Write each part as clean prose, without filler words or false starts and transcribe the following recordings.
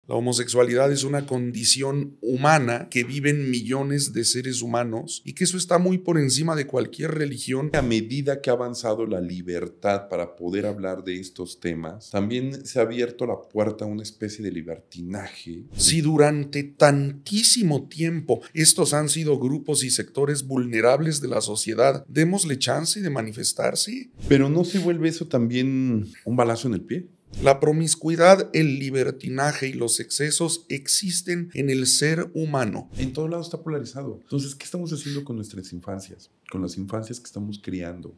La homosexualidad es una condición humana que viven millones de seres humanos y que eso está muy por encima de cualquier religión. A medida que ha avanzado la libertad para poder hablar de estos temas, también se ha abierto la puerta a una especie de libertinaje. Si durante tantísimo tiempo estos han sido grupos y sectores vulnerables de la sociedad, démosle chance de manifestarse. Pero ¿no se vuelve eso también un balazo en el pie? La promiscuidad, el libertinaje y los excesos existen en el ser humano. En todo lado está polarizado. Entonces, ¿qué estamos haciendo con nuestras infancias? Con las infancias que estamos criando.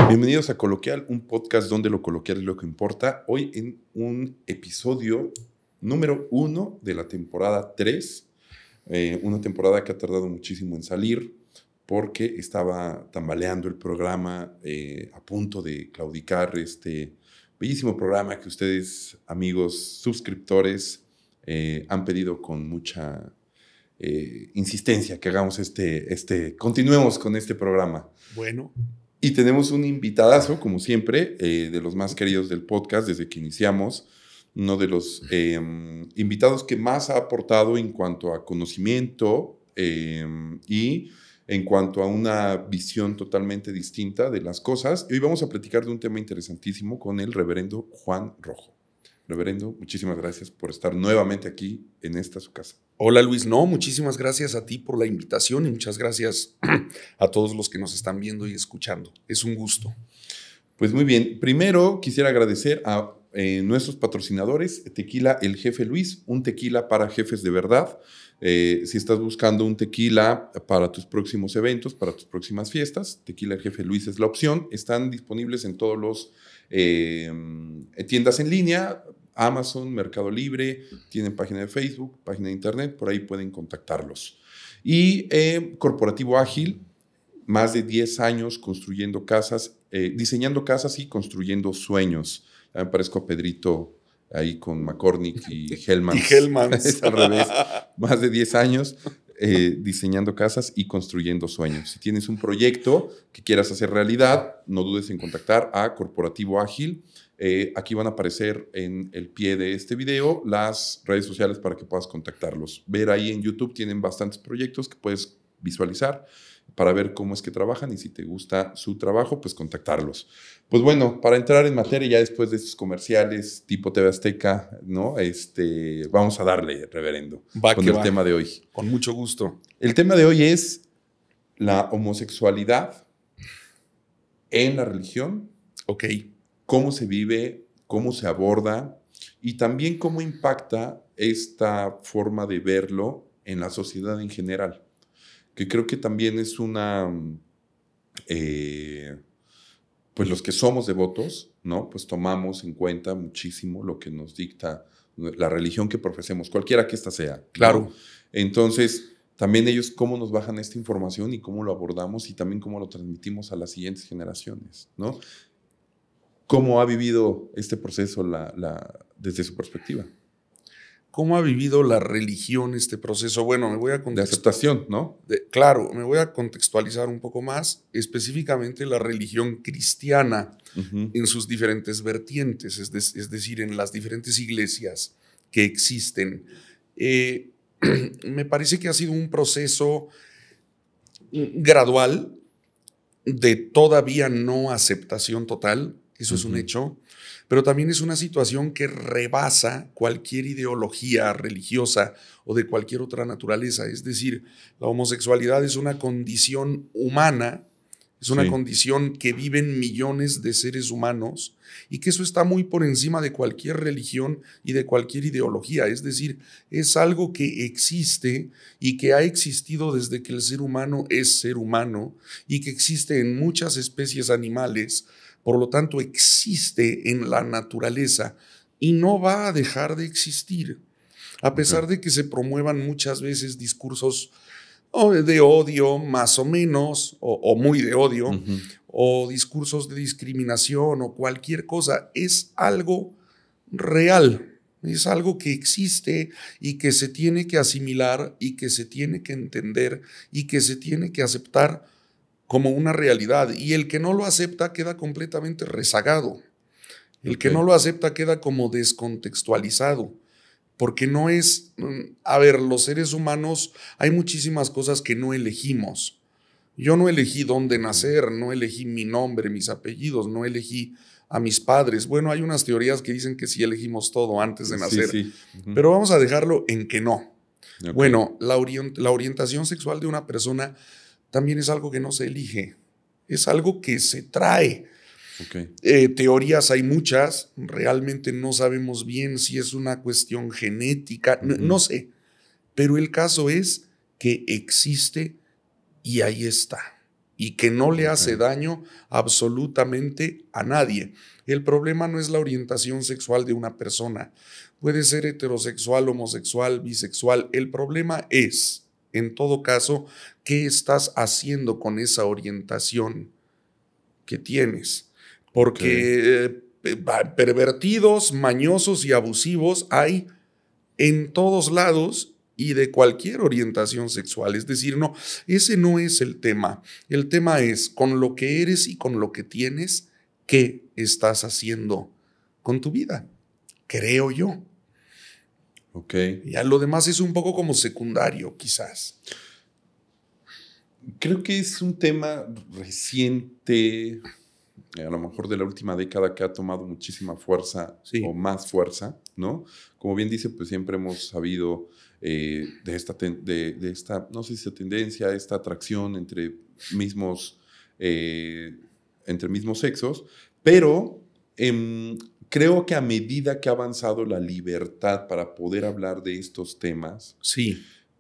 Bienvenidos a Coloquial, un podcast donde lo coloquial es lo que importa. Hoy en un episodio número 1 de la temporada 3. Una temporada que ha tardado muchísimo en salir, porque estaba tambaleando el programa, a punto de claudicar este bellísimo programa que ustedes, amigos suscriptores, han pedido con mucha insistencia que hagamos continuemos con este programa. Bueno. Y tenemos un invitadazo, como siempre, de los más queridos del podcast desde que iniciamos, uno de los invitados que más ha aportado en cuanto a conocimiento y en cuanto a una visión totalmente distinta de las cosas. Y hoy vamos a platicar de un tema interesantísimo con el reverendo Juan Rojo. Reverendo, muchísimas gracias por estar nuevamente aquí en esta su casa. Hola Luis, muchísimas gracias a ti por la invitación y muchas gracias a todos los que nos están viendo y escuchando. Es un gusto. Pues muy bien, primero quisiera agradecer a nuestros patrocinadores, Tequila El Jefe Luis, un tequila para jefes de verdad. Si estás buscando un tequila para tus próximos eventos, para tus próximas fiestas, Tequila El Jefe Luis es la opción. Están disponibles en todos los tiendas en línea, Amazon, Mercado Libre, tienen página de Facebook, página de internet, por ahí pueden contactarlos. Y Corporativo Ágil, más de 10 años construyendo casas, diseñando casas y construyendo sueños. Me parezco a Pedrito ahí con McCormick y Hellmans. Y Hellmans. Es al revés. Más de 10 años diseñando casas y construyendo sueños. Si tienes un proyecto que quieras hacer realidad, no dudes en contactar a Corporativo Ágil. Aquí van a aparecer en el pie de este video las redes sociales para que puedas contactarlos. Ver ahí en YouTube, tienen bastantes proyectos que puedes visualizar para ver cómo es que trabajan, y si te gusta su trabajo, pues contactarlos. Pues bueno, para entrar en materia ya después de estos comerciales tipo TV Azteca, ¿no? Vamos a darle, reverendo, con el tema de hoy. Con mucho gusto. El tema de hoy es la homosexualidad en la religión. Ok. Cómo se vive, cómo se aborda y también cómo impacta esta forma de verlo en la sociedad en general, que creo que también es pues los que somos devotos, ¿no? Pues tomamos en cuenta muchísimo lo que nos dicta la religión que profesemos, cualquiera que ésta sea, ¿no? Claro. Entonces, también ellos cómo nos bajan esta información y cómo lo abordamos y también cómo lo transmitimos a las siguientes generaciones, ¿no? ¿Cómo ha vivido este proceso desde su perspectiva? ¿Cómo ha vivido la religión este proceso? Bueno, me voy a de aceptación, ¿no? Claro, me voy a contextualizar un poco más, específicamente la religión cristiana en sus diferentes vertientes, es decir, en las diferentes iglesias que existen. Me parece que ha sido un proceso gradual de todavía no aceptación total. Eso es un hecho, pero también es una situación que rebasa cualquier ideología religiosa o de cualquier otra naturaleza. Es decir, la homosexualidad es una condición humana, es una condición que viven millones de seres humanos y que eso está muy por encima de cualquier religión y de cualquier ideología. Es decir, es algo que existe y que ha existido desde que el ser humano es ser humano y que existe en muchas especies animales. Por lo tanto, existe en la naturaleza y no va a dejar de existir, a pesar de que se promuevan muchas veces discursos de odio, más o menos, o muy de odio, o discursos de discriminación o cualquier cosa. Es algo real, es algo que existe y que se tiene que asimilar y que se tiene que entender y que se tiene que aceptar como una realidad, y el que no lo acepta queda completamente rezagado. El que no lo acepta queda como descontextualizado, porque no es, a ver, los seres humanos, hay muchísimas cosas que no elegimos. Yo no elegí dónde nacer, no elegí mi nombre, mis apellidos, no elegí a mis padres. Bueno, hay unas teorías que dicen que sí elegimos todo antes de nacer, Sí. pero vamos a dejarlo en que no. Okay. Bueno, la orientación sexual de una persona también es algo que no se elige, es algo que se trae. Okay. Teorías hay muchas, realmente no sabemos bien si es una cuestión genética, no sé, pero el caso es que existe y ahí está, y que no le hace daño absolutamente a nadie. El problema no es la orientación sexual de una persona, puede ser heterosexual, homosexual, bisexual, el problema es, en todo caso, ¿qué estás haciendo con esa orientación que tienes? Porque pervertidos, mañosos y abusivos hay en todos lados y de cualquier orientación sexual. Es decir, no, ese no es el tema. El tema es con lo que eres y con lo que tienes, ¿qué estás haciendo con tu vida? Creo yo. Ok. Ya lo demás es un poco como secundario, quizás. Creo que es un tema reciente, a lo mejor de la última década, que ha tomado muchísima fuerza o más fuerza, ¿no? Como bien dice, pues siempre hemos sabido de esta, no sé si tendencia, esta atracción entre mismos sexos, pero creo que a medida que ha avanzado la libertad para poder hablar de estos temas,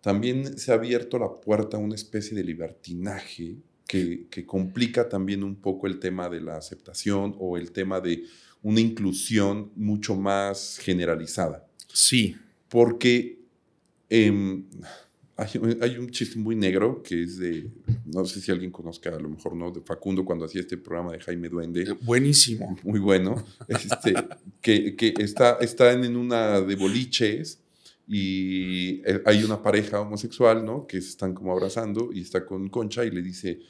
también se ha abierto la puerta a una especie de libertinaje que complica también un poco el tema de la aceptación o el tema de una inclusión mucho más generalizada. Sí. Porque hay un chiste muy negro que es de, no sé si alguien conozca, a lo mejor no, de Facundo cuando hacía este programa de Jaime Duende. Buenísimo. Muy bueno. Que están en una de boliches y hay una pareja homosexual, ¿no? Que se están como abrazando y está con Concha y le dice,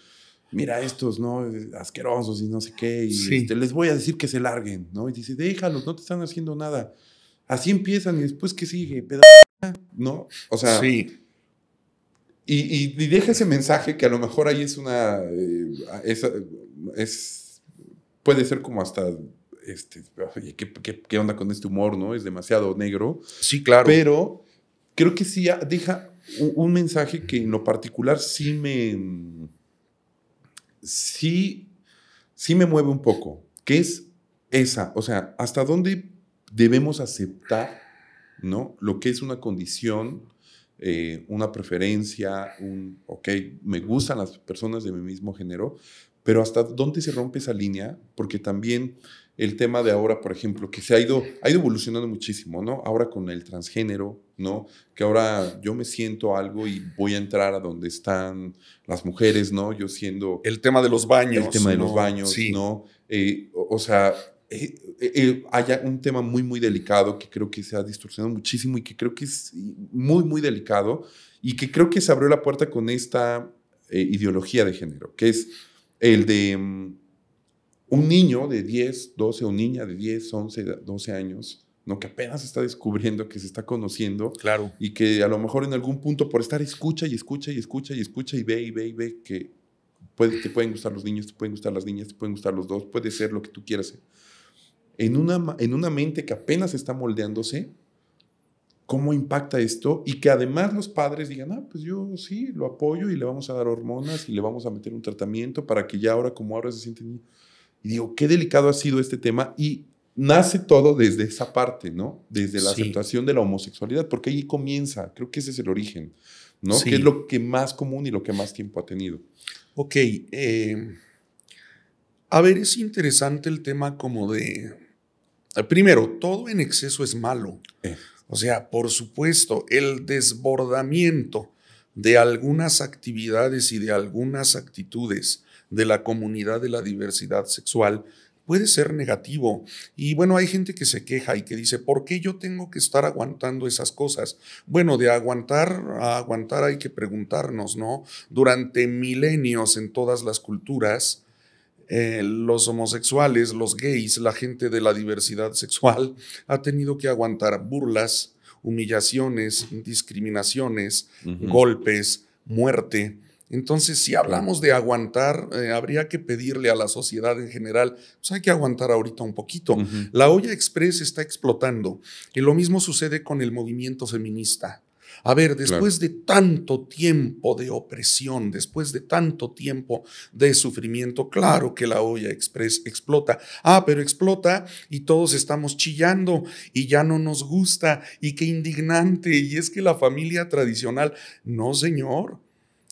mira estos, ¿no? Asquerosos y no sé qué, y les voy a decir que se larguen, ¿no? Y dice, déjalos, no te están haciendo nada. Así empiezan y después, ¿qué sigue? ¿No? O sea... Y deja ese mensaje que a lo mejor ahí es una... puede ser como hasta... oye, ¿qué onda con este humor, no? Es demasiado negro. Sí, claro. Pero creo que sí deja un mensaje que en lo particular sí me mueve un poco, que es esa, o sea, hasta dónde debemos aceptar, ¿no? Lo que es una condición, una preferencia, ok, me gustan las personas de mi mismo género, pero hasta dónde se rompe esa línea, porque también el tema de ahora, por ejemplo, que ha ido evolucionando muchísimo, ¿no? Ahora con el transgénero, ¿no? Que ahora yo me siento algo y voy a entrar a donde están las mujeres, ¿no? Yo siendo... El tema de los baños. El tema de los baños, ¿no? O sea, hay un tema muy, muy delicado que creo que se ha distorsionado muchísimo y que creo que es muy, muy delicado y que creo que se abrió la puerta con esta ideología de género, que es el de un niño de 10, 12 o niña de 10, 11, 12 años, ¿no? Que apenas está descubriendo, que se está conociendo. Claro. Y que a lo mejor en algún punto por estar escucha y ve que te pueden gustar los niños, te pueden gustar las niñas, te pueden gustar los dos, puede ser lo que tú quieras ser. En una mente que apenas está moldeándose, ¿cómo impacta esto? Y que además los padres digan, pues yo sí, lo apoyo y le vamos a dar hormonas y le vamos a meter un tratamiento para que ya ahora se siente niño. Y digo, qué delicado ha sido este tema y nace todo desde esa parte, ¿no? Desde la aceptación de la homosexualidad, porque ahí comienza, creo que ese es el origen, ¿no? Que es lo que más común y lo que más tiempo ha tenido. Ok, a ver, es interesante el tema como de... Primero, todo en exceso es malo. O sea, por supuesto, el desbordamiento de algunas actividades y de algunas actitudes de la comunidad de la diversidad sexual puede ser negativo. Y bueno, hay gente que se queja y que dice, ¿por qué yo tengo que estar aguantando esas cosas? Bueno, de aguantar a aguantar hay que preguntarnos, ¿no? Durante milenios en todas las culturas, los homosexuales, los gays, la gente de la diversidad sexual ha tenido que aguantar burlas, humillaciones, discriminaciones, golpes, muerte. Entonces, si hablamos de aguantar, habría que pedirle a la sociedad en general, pues hay que aguantar ahorita un poquito. La olla express está explotando y lo mismo sucede con el movimiento feminista. A ver, después de tanto tiempo de opresión, después de tanto tiempo de sufrimiento, claro que la olla express explota. Pero explota y todos estamos chillando y ya no nos gusta y qué indignante. Y es que la familia tradicional, no señor.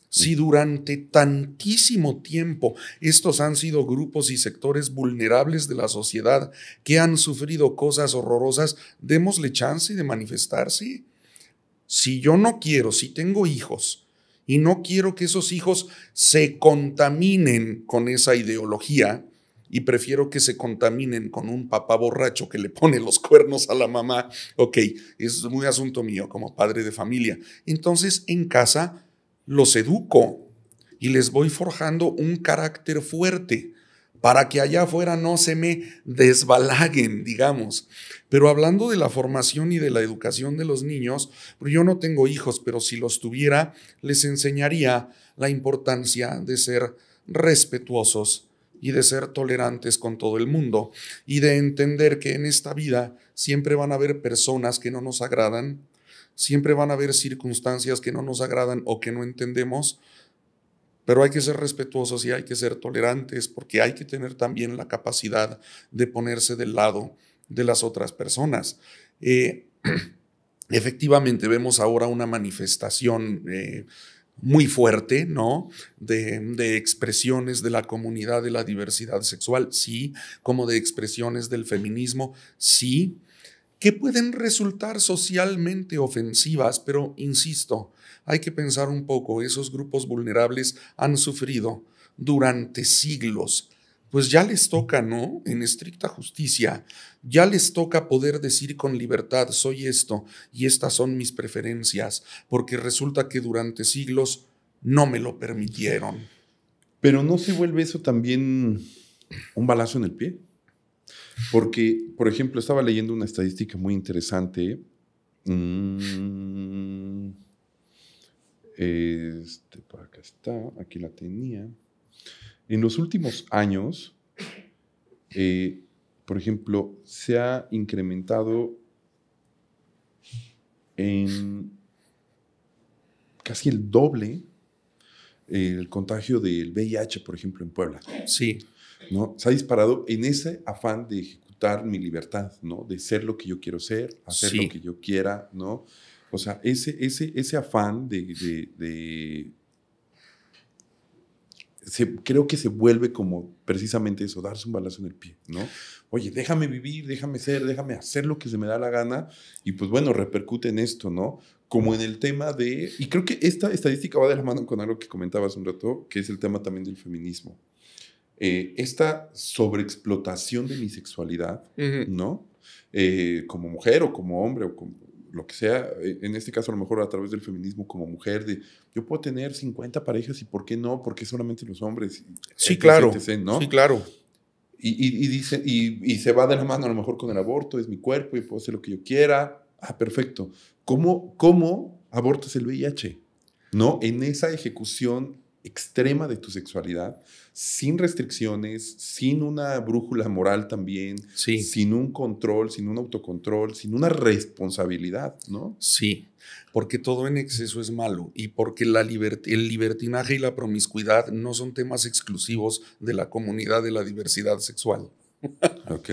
Si durante tantísimo tiempo estos han sido grupos y sectores vulnerables de la sociedad que han sufrido cosas horrorosas, démosle chance de manifestarse. Si yo no quiero, si tengo hijos y no quiero que esos hijos se contaminen con esa ideología y prefiero que se contaminen con un papá borracho que le pone los cuernos a la mamá, ok, es muy asunto mío como padre de familia. Entonces en casa los educo y les voy forjando un carácter fuerte para que allá afuera no se me desbalaguen, digamos. Pero hablando de la formación y de la educación de los niños, yo no tengo hijos, pero si los tuviera, les enseñaría la importancia de ser respetuosos y de ser tolerantes con todo el mundo y de entender que en esta vida siempre van a haber personas que no nos agradan, siempre van a haber circunstancias que no nos agradan o que no entendemos, pero hay que ser respetuosos y hay que ser tolerantes porque hay que tener también la capacidad de ponerse del lado de las otras personas. Efectivamente, vemos ahora una manifestación muy fuerte, ¿no? De expresiones de la comunidad de la diversidad sexual, sí, como de expresiones del feminismo, sí, que pueden resultar socialmente ofensivas, pero insisto, hay que pensar un poco, esos grupos vulnerables han sufrido durante siglos, pues ya les toca, ¿no? En estricta justicia, ya les toca poder decir con libertad, soy esto y estas son mis preferencias, porque resulta que durante siglos no me lo permitieron. Pero ¿no se vuelve eso también un balazo en el pie? Porque, por ejemplo, estaba leyendo una estadística muy interesante. Por acá está, aquí la tenía. En los últimos años, por ejemplo, se ha incrementado en casi el doble el contagio del VIH, por ejemplo, en Puebla. Sí. ¿No? Se ha disparado en ese afán de ejecutar mi libertad, ¿no? De ser lo que yo quiero ser, hacer lo que yo quiera, ¿no? O sea, ese afán creo que se vuelve como precisamente eso, darse un balazo en el pie, ¿no? Oye, déjame vivir, déjame ser, déjame hacer lo que se me da la gana y pues bueno, repercute en esto, ¿no? Como en el tema de, y creo que esta estadística va de la mano con algo que comentabas un rato, que es el tema también del feminismo. Esta sobreexplotación de mi sexualidad, ¿no? Como mujer o como hombre o como lo que sea, en este caso a lo mejor a través del feminismo como mujer, de yo puedo tener 50 parejas y ¿por qué no? ¿Por qué solamente los hombres? Sí, claro, ¿no? Sí, claro. Y se va de la mano a lo mejor con el aborto, es mi cuerpo y puedo hacer lo que yo quiera. Perfecto. ¿Cómo abortas el VIH? ¿No? En esa ejecución extrema de tu sexualidad, sin restricciones, sin una brújula moral también, sin un control, sin un autocontrol, sin una responsabilidad, ¿no? Sí, porque todo en exceso es malo y porque el libertinaje y la promiscuidad no son temas exclusivos de la comunidad de la diversidad sexual. Ok.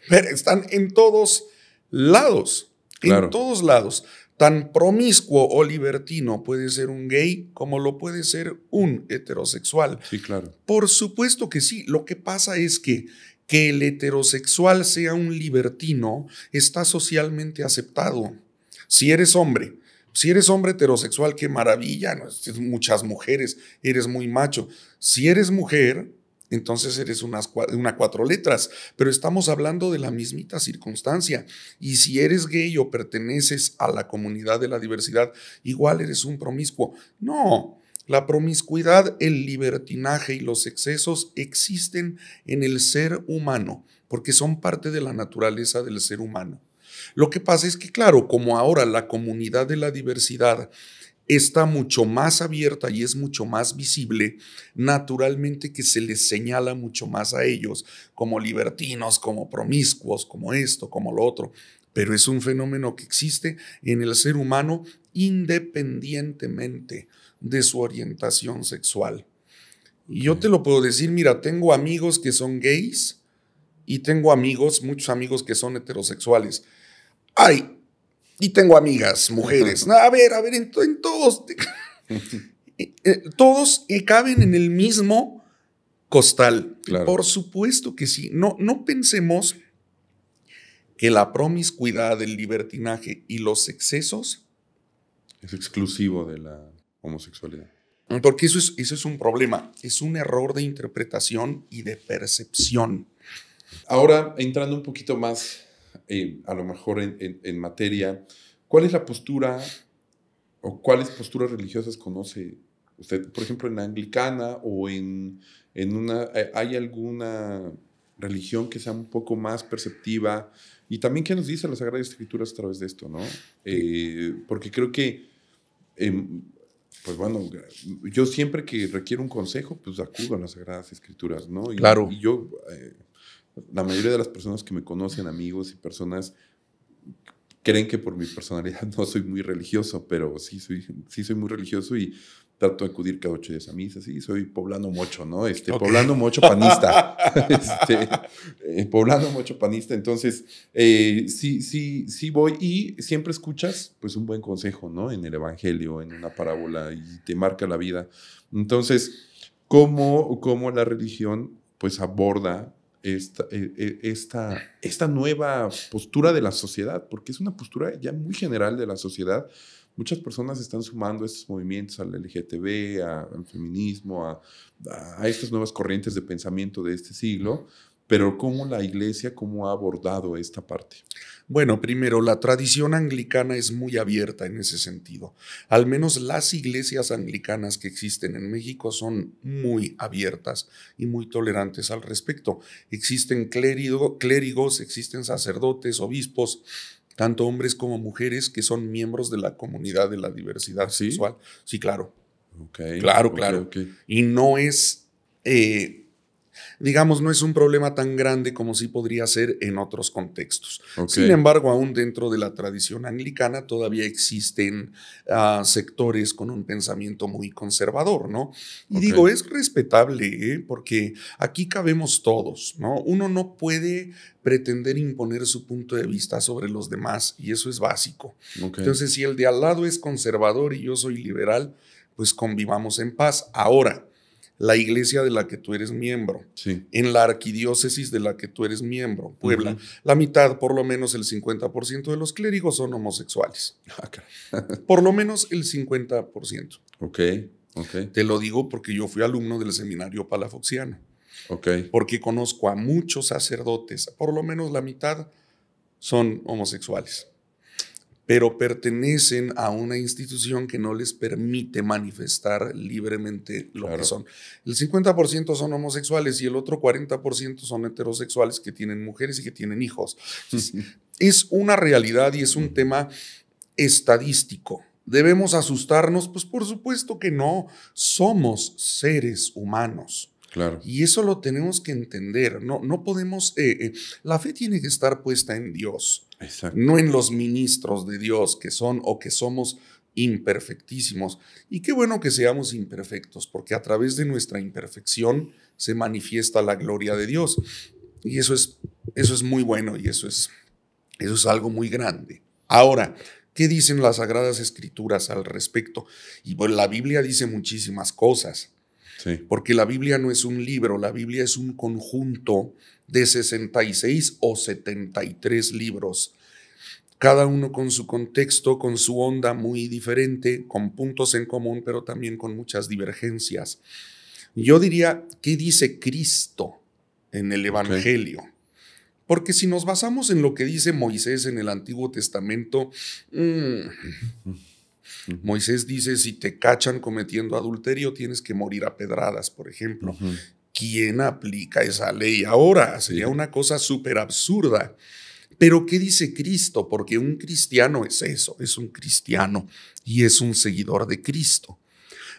Pero están en todos lados, claro. En todos lados. Tan promiscuo o libertino puede ser un gay como lo puede ser un heterosexual. Sí, claro. Por supuesto que sí. Lo que pasa es que el heterosexual sea un libertino está socialmente aceptado. Si eres hombre heterosexual, qué maravilla, ¿no? Muchas mujeres, eres muy macho. Si eres mujer, entonces eres una 4 letras, pero estamos hablando de la mismita circunstancia. Y si eres gay o perteneces a la comunidad de la diversidad, igual eres un promiscuo. No, La promiscuidad, el libertinaje y los excesos existen en el ser humano, porque son parte de la naturaleza del ser humano. Lo que pasa es que, claro, como ahora la comunidad de la diversidad está mucho más abierta y es mucho más visible, naturalmente que se les señala mucho más a ellos como libertinos, como promiscuos, como esto, como lo otro. Pero es un fenómeno que existe en el ser humano independientemente de su orientación sexual. Y yo te lo puedo decir, mira, tengo amigos que son gays y tengo amigos, muchos amigos que son heterosexuales. Ay, y tengo amigas, mujeres. A ver, en todos, todos caben en el mismo costal. Claro. Por supuesto que sí. No pensemos que la promiscuidad, el libertinaje y los excesos Es exclusivo de la homosexualidad. porque eso es un problema, es un error de interpretación y de percepción. Ahora, entrando un poquito más, a lo mejor en materia, ¿cuál es la postura o cuáles posturas religiosas conoce usted? Por ejemplo, en la anglicana o en una, ¿hay alguna religión que sea un poco más perceptiva? Y también, ¿qué nos dice la Sagrada Escritura a través de esto, no? Porque creo que pues bueno, yo siempre que requiero un consejo, pues acudo a las Sagradas Escrituras, ¿no? Claro. Y yo, la mayoría de las personas que me conocen, amigos y personas, creen que por mi personalidad no soy muy religioso, pero sí soy muy religioso y trato de acudir cada 8 días a misa. Sí, soy poblano mocho, ¿no? Okay. Poblano mocho panista. Poblano mocho panista. Entonces, sí voy y siempre escuchas pues un buen consejo, ¿no? En el evangelio, en una parábola y te marca la vida. Entonces, ¿cómo la religión pues aborda esta nueva postura de la sociedad? Porque es una postura ya muy general de la sociedad. Muchas personas están sumando estos movimientos al LGTB, al feminismo, a estas nuevas corrientes de pensamiento de este siglo, pero ¿cómo la Iglesia, cómo ha abordado esta parte? Bueno, primero, la tradición anglicana es muy abierta en ese sentido. Al menos las iglesias anglicanas que existen en México son muy abiertas y muy tolerantes al respecto. Existen clérigos, existen sacerdotes, obispos, tanto hombres como mujeres, que son miembros de la comunidad de la diversidad sexual. Sí, claro. Okay, claro. Okay. Y no es... digamos, no es un problema tan grande como sí podría ser en otros contextos. Okay. Sin embargo, aún dentro de la tradición anglicana todavía existen sectores con un pensamiento muy conservador, ¿no? Y digo, es respetable, porque aquí cabemos todos, ¿no? Uno no puede pretender imponer su punto de vista sobre los demás, y eso es básico. Entonces, si el de al lado es conservador y yo soy liberal, pues convivamos en paz. Ahora, la iglesia de la que tú eres miembro, en la arquidiócesis de la que tú eres miembro, Puebla, la mitad, por lo menos el 50% de los clérigos son homosexuales. Por lo menos el 50%. Te lo digo porque yo fui alumno del seminario palafoxiano. Porque conozco a muchos sacerdotes, por lo menos la mitad son homosexuales, pero pertenecen a una institución que no les permite manifestar libremente lo que son. El 50% son homosexuales y el otro 40% son heterosexuales que tienen mujeres y que tienen hijos. Es una realidad y es un tema estadístico. ¿Debemos asustarnos? Pues por supuesto que no. Somos seres humanos. Claro. Y eso lo tenemos que entender. No podemos... la fe tiene que estar puesta en Dios. Exacto. No en los ministros de Dios que son o que somos imperfectísimos. Y qué bueno que seamos imperfectos, porque a través de nuestra imperfección se manifiesta la gloria de Dios. Y eso es muy bueno y eso es algo muy grande. Ahora, ¿qué dicen las Sagradas Escrituras al respecto? Y bueno, la Biblia dice muchísimas cosas. Porque la Biblia no es un libro, la Biblia es un conjunto de 66 o 73 libros, cada uno con su contexto, con su onda muy diferente, con puntos en común, pero también con muchas divergencias. Yo diría, ¿qué dice Cristo en el Evangelio? Porque si nos basamos en lo que dice Moisés en el Antiguo Testamento, Moisés dice, si te cachan cometiendo adulterio, tienes que morir a pedradas, por ejemplo. ¿Quién aplica esa ley ahora? Sería una cosa súper absurda. Pero ¿qué dice Cristo? Porque un cristiano es eso, es un cristiano y es un seguidor de Cristo.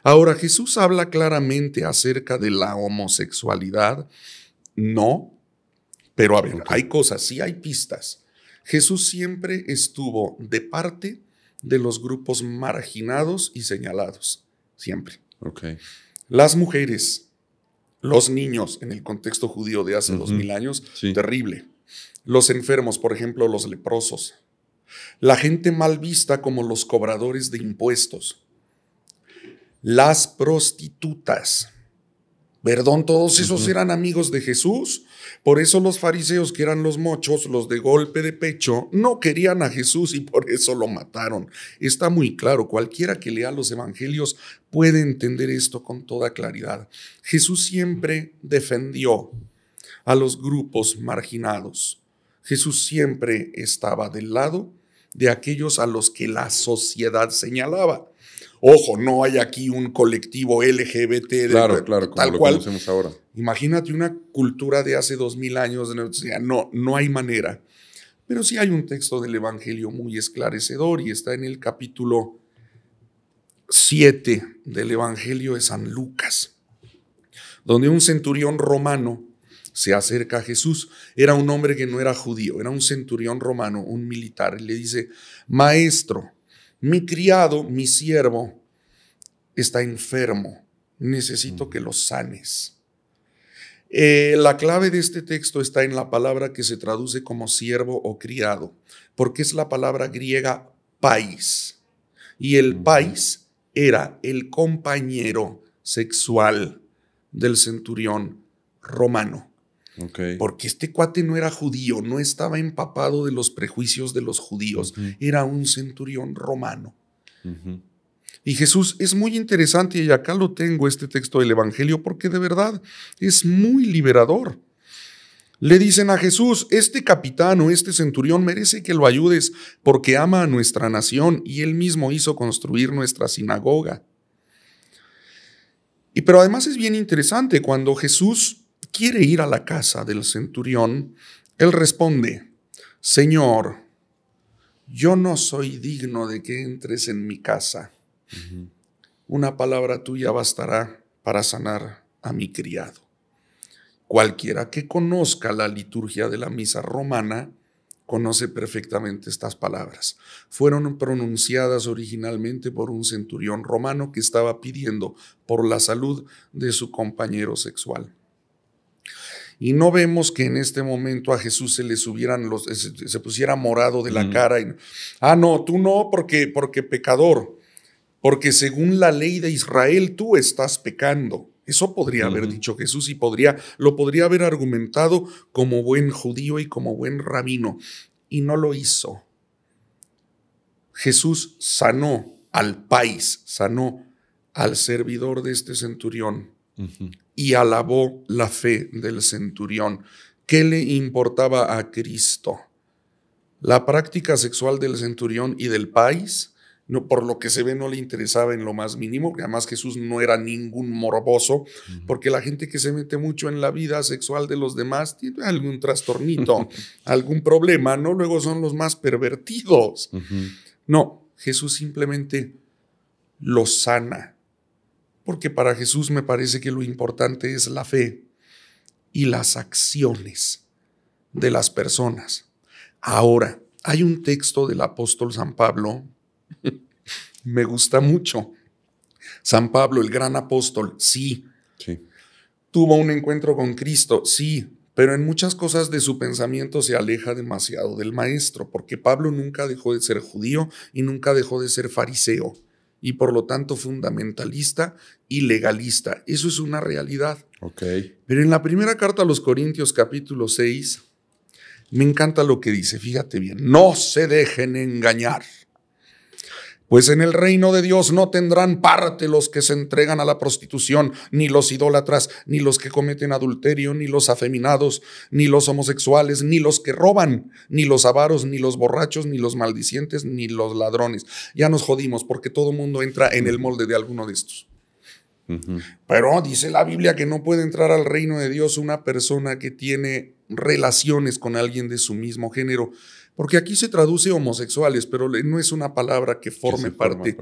Ahora, ¿Jesús habla claramente acerca de la homosexualidad? No, pero a ver, hay cosas, sí hay pistas. Jesús siempre estuvo de parte de los grupos marginados y señalados, siempre. Las mujeres, los niños, en el contexto judío de hace 2000 años, terrible. Los enfermos, por ejemplo, los leprosos. La gente mal vista como los cobradores de impuestos. Las prostitutas. Perdón, todos esos eran amigos de Jesús. Por eso los fariseos, que eran los mochos, los de golpe de pecho, no querían a Jesús y por eso lo mataron. Está muy claro, cualquiera que lea los evangelios puede entender esto con toda claridad. Jesús siempre defendió a los grupos marginados. Jesús siempre estaba del lado de aquellos a los que la sociedad señalaba. Ojo, no hay aquí un colectivo LGBT claro, tal como lo cual conocemos ahora. Imagínate una cultura de hace 2000 años, o sea, no hay manera. Pero sí hay un texto del Evangelio muy esclarecedor y está en el capítulo 7 del Evangelio de San Lucas, donde un centurión romano se acerca a Jesús. Era un hombre que no era judío, era un centurión romano, un militar, y le dice: Maestro, mi criado, mi siervo, está enfermo, necesito que lo sanes. La clave de este texto está en la palabra que se traduce como siervo o criado, porque es la palabra griega pais, y el pais era el compañero sexual del centurión romano. Porque este cuate no era judío, no estaba empapado de los prejuicios de los judíos, era un centurión romano. Y Jesús, es muy interesante, y acá lo tengo, este texto del Evangelio, porque de verdad es muy liberador. Le dicen a Jesús: este capitán o este centurión merece que lo ayudes porque ama a nuestra nación y él mismo hizo construir nuestra sinagoga. Pero además es bien interesante, cuando Jesús quiere ir a la casa del centurión, él responde: Señor, yo no soy digno de que entres en mi casa. Una palabra tuya bastará para sanar a mi criado. Cualquiera que conozca la liturgia de la misa romana conoce perfectamente estas palabras. Fueron pronunciadas originalmente por un centurión romano que estaba pidiendo por la salud de su compañero sexual. Y no vemos que en este momento a Jesús se le subieran se pusiera morado de la cara. No, tú no, porque pecador. Porque según la ley de Israel tú estás pecando. Eso podría haber dicho Jesús y lo podría haber argumentado como buen judío y como buen rabino. Y no lo hizo. Jesús sanó al pais, sanó al servidor de este centurión y alabó la fe del centurión. ¿Qué le importaba a Cristo? La práctica sexual del centurión y del pais, no, por lo que se ve, no le interesaba en lo más mínimo, porque además Jesús no era ningún morboso, porque la gente que se mete mucho en la vida sexual de los demás tiene algún trastornito, algún problema, ¿no? Luego son los más pervertidos. No, Jesús simplemente lo sana, porque para Jesús me parece que lo importante es la fe y las acciones de las personas. Ahora, hay un texto del apóstol San Pablo, me gusta mucho. San Pablo, el gran apóstol, sí. Tuvo un encuentro con Cristo, sí, pero en muchas cosas de su pensamiento se aleja demasiado del maestro, porque Pablo nunca dejó de ser judío y nunca dejó de ser fariseo, y por lo tanto fundamentalista y legalista. Eso es una realidad. Pero en la primera carta a los Corintios, capítulo 6, me encanta lo que dice, fíjate bien: no se dejen engañar. Pues en el reino de Dios no tendrán parte los que se entregan a la prostitución, ni los idólatras, ni los que cometen adulterio, ni los afeminados, ni los homosexuales, ni los que roban, ni los avaros, ni los borrachos, ni los maldicientes, ni los ladrones. Ya nos jodimos porque todo mundo entra en el molde de alguno de estos. Pero dice la Biblia que no puede entrar al reino de Dios una persona que tiene relaciones con alguien de su mismo género. Porque aquí se traduce homosexuales, pero no es una palabra que forme parte.